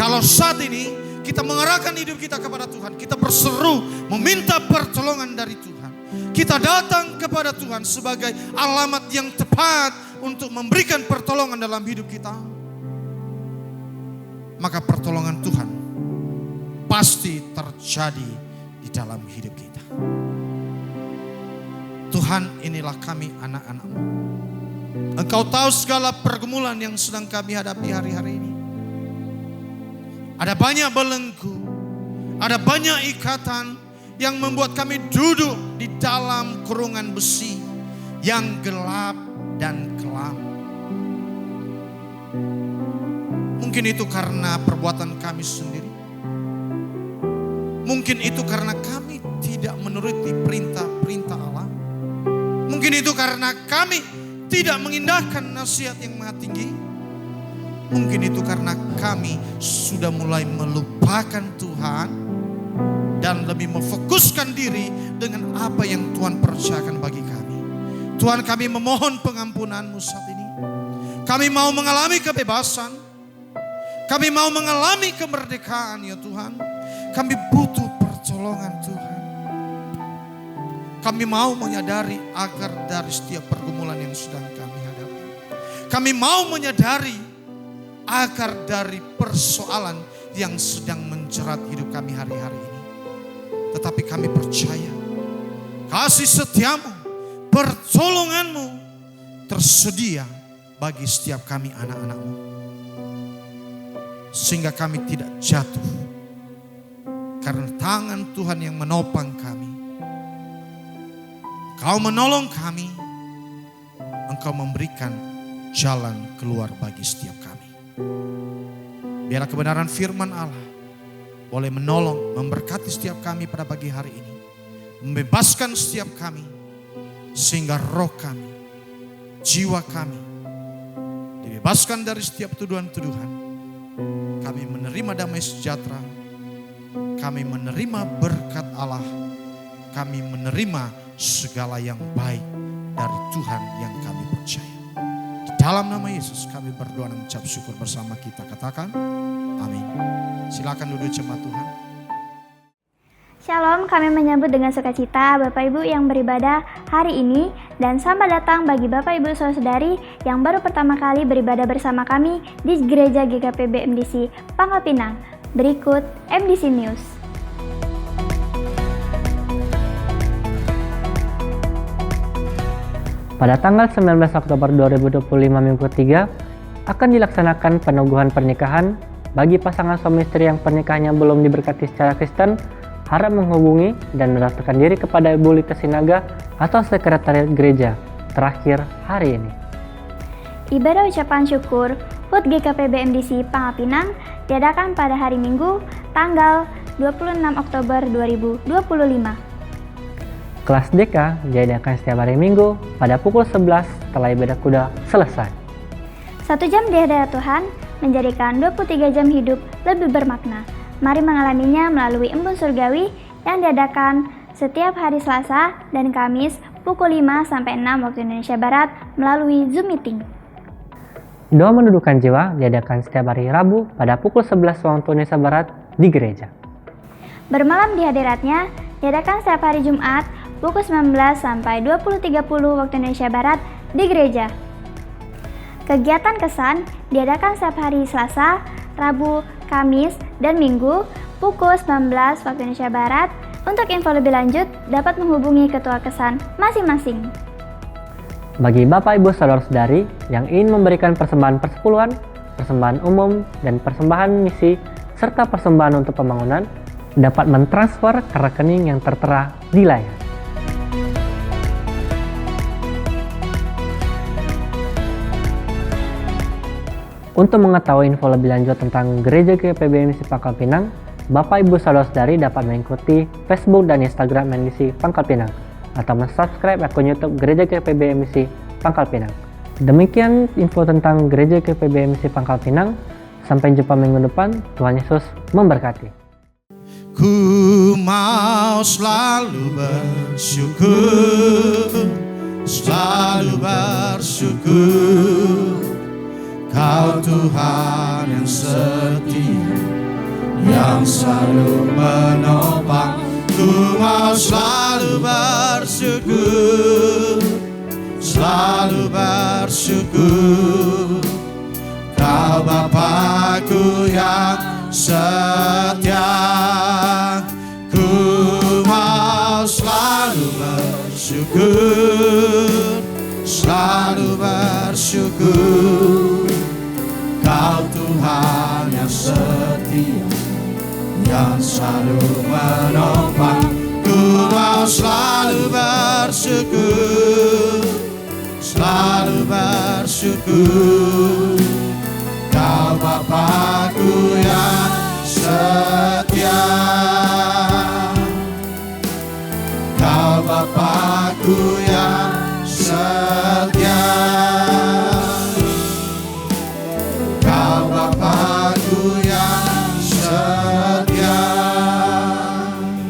Kalau saat ini kita mengarahkan hidup kita kepada Tuhan, kita berseru meminta pertolongan dari Tuhan, kita datang kepada Tuhan sebagai alamat yang tepat untuk memberikan pertolongan dalam hidup kita, maka pertolongan Tuhan pasti terjadi di dalam hidup kita. Tuhan, inilah kami anak-anak-Mu. Engkau tahu segala pergumulan yang sedang kami hadapi hari-hari ini. Ada banyak belenggu, ada banyak ikatan yang membuat kami duduk di dalam kurungan besi yang gelap dan kelam. Mungkin itu karena perbuatan kami sendiri. Mungkin itu karena kami tidak menuruti perintah-perintah Allah. Mungkin itu karena kami tidak mengindahkan nasihat yang maha tinggi. Mungkin itu karena kami sudah mulai melupakan Tuhan dan lebih memfokuskan diri dengan apa yang Tuhan percayakan bagi kami. Tuhan, kami memohon pengampunan-Mu saat ini. Kami mau mengalami kebebasan. Kami mau mengalami kemerdekaan ya Tuhan. Kami butuh pertolongan Tuhan. Kami mau menyadari agar dari setiap pergumulan yang sedang kami hadapi. Kami mau menyadari agar dari persoalan yang sedang menjerat hidup kami hari-hari ini. Tetapi kami percaya kasih setiamu, pertolonganmu tersedia bagi setiap kami anak-anakmu. Sehingga kami tidak jatuh. Karena tangan Tuhan yang menopang kami. Kau menolong kami, Engkau memberikan jalan keluar bagi setiap kami. Biarlah kebenaran firman Allah boleh menolong, memberkati setiap kami pada pagi hari ini. Membebaskan setiap kami, sehingga roh kami, jiwa kami dibebaskan dari setiap tuduhan-tuduhan. Kami menerima damai sejahtera, kami menerima berkat Allah, kami menerima segala yang baik dari Tuhan yang kami percaya. Di dalam nama Yesus kami berdoa dan mengucap syukur bersama kita. Katakan amin. Silakan duduk jemaat Tuhan. Shalom, kami menyambut dengan sukacita Bapak Ibu yang beribadah hari ini dan selamat datang bagi Bapak Ibu Saudari yang baru pertama kali beribadah bersama kami di Gereja GKPB MDC Pangkal Pinang. Berikut MDC News. Pada tanggal 19 Oktober 2025 Minggu ketiga akan dilaksanakan peneguhan pernikahan bagi pasangan suami istri yang pernikahannya belum diberkati secara Kristen harap menghubungi dan mendaftarkan diri kepada Ibu Lita Sinaga atau Sekretariat Gereja terakhir hari ini. Ibadah ucapan syukur HUT GKP BMDC Pangkal Pinang diadakan pada hari Minggu, tanggal 26 Oktober 2025. Kelas DK diadakan setiap hari Minggu pada pukul 11 setelah ibadah kuda selesai. 1 jam di hadirat Tuhan menjadikan 23 jam hidup lebih bermakna. Mari mengalaminya melalui embun surgawi yang diadakan setiap hari Selasa dan Kamis pukul 5 sampai 6 waktu Indonesia Barat melalui Zoom Meeting. Doa mendudukan jiwa diadakan setiap hari Rabu pada pukul 11 waktu Indonesia Barat di gereja. Bermalam di hadiratnya diadakan setiap hari Jumat pukul 19 sampai 20.30 waktu Indonesia Barat di gereja. Kegiatan kesan diadakan setiap hari Selasa, Rabu, Kamis, dan Minggu pukul 19 waktu Indonesia Barat. Untuk info lebih lanjut dapat menghubungi ketua kesan masing-masing. Bagi Bapak Ibu Saudara-saudari yang ingin memberikan persembahan persepuluhan, persembahan umum, dan persembahan misi, serta persembahan untuk pembangunan, dapat mentransfer ke rekening yang tertera di layar. Untuk mengetahui info lebih lanjut tentang Gereja GKP BMDC Pangkal Pinang, Bapak Ibu Saudara-saudari dapat mengikuti Facebook dan Instagram BMDC Pangkal Pinang atau mensubscribe akun YouTube Gereja GKP BMDC Pangkal Pinang. Demikian info tentang Gereja GKP BMDC Pangkal Pinang. Sampai jumpa minggu depan. Tuhan Yesus memberkati. Ku mau selalu bersyukur, selalu bersyukur. Kau Tuhan yang setia, yang selalu menopang. Ku mau selalu bersyukur, selalu bersyukur. Kau Bapakku yang setia. Ku mau selalu bersyukur, selalu bersyukur. Kau Tuhan yang setia, yang selalu menopang. Ku mau selalu bersyukur, selalu bersyukur. Kau Bapakku yang setia, Kau Bapakku yang setia, Kau Bapakku yang setia.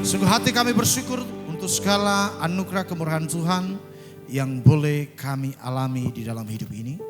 Sungguh hati kami bersyukur untuk segala anugerah kemurahan Tuhan yang boleh kami alami di dalam hidup ini.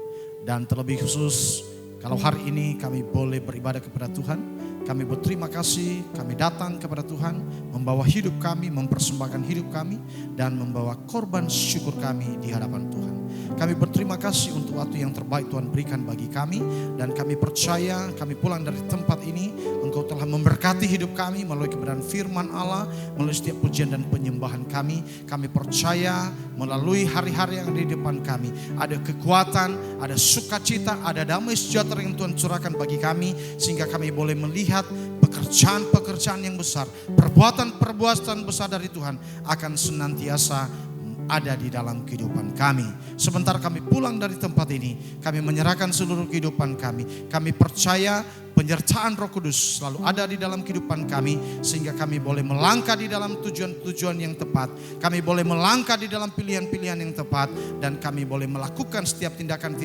Dan terlebih khusus kalau hari ini kami boleh beribadah kepada Tuhan, kami berterima kasih, kami datang kepada Tuhan, membawa hidup kami, mempersembahkan hidup kami, dan membawa korban syukur kami di hadapan Tuhan. Kami berterima kasih untuk waktu yang terbaik Tuhan berikan bagi kami, dan kami percaya kami pulang dari tempat ini, Engkau telah memberkati hidup kami melalui kebenaran firman Allah, melalui setiap pujian dan penyembahan kami. Kami percaya melalui hari-hari yang ada di depan kami, ada kekuatan, ada sukacita, ada damai sejahtera yang Tuhan curahkan bagi kami, sehingga kami boleh melihat pekerjaan-pekerjaan yang besar, perbuatan-perbuatan besar dari Tuhan akan senantiasa ada di dalam kehidupan kami. Sebentar kami pulang dari tempat ini, kami menyerahkan seluruh kehidupan kami. Kami percaya penyertaan Roh Kudus selalu ada di dalam kehidupan kami, sehingga kami boleh melangkah di dalam tujuan-tujuan yang tepat. Kami boleh melangkah di dalam pilihan-pilihan yang tepat, dan kami boleh melakukan setiap tindakan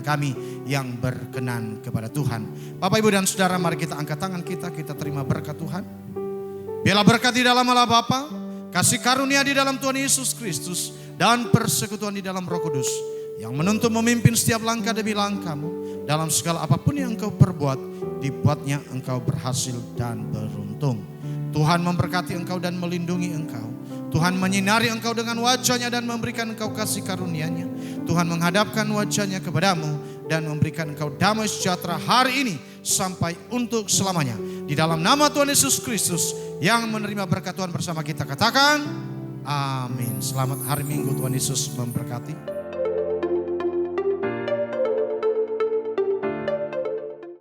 kami yang berkenan kepada Tuhan. Bapak, Ibu, dan Saudara, mari kita angkat tangan kita terima berkat Tuhan. Biarlah berkat di dalam Allah Bapa, kasih karunia di dalam Tuhan Yesus Kristus, dan persekutuan di dalam Roh Kudus yang menuntun memimpin setiap langkah demi langkahmu. Dalam segala apapun yang engkau perbuat, dibuatnya engkau berhasil dan beruntung. Tuhan memberkati engkau dan melindungi engkau. Tuhan menyinari engkau dengan wajahnya dan memberikan engkau kasih karunia-Nya. Tuhan menghadapkan wajahnya kepadamu dan memberikan engkau damai sejahtera hari ini sampai untuk selamanya. Di dalam nama Tuhan Yesus Kristus yang menerima berkat Tuhan bersama kita, katakan amin. Selamat hari Minggu, Tuhan Yesus memberkati.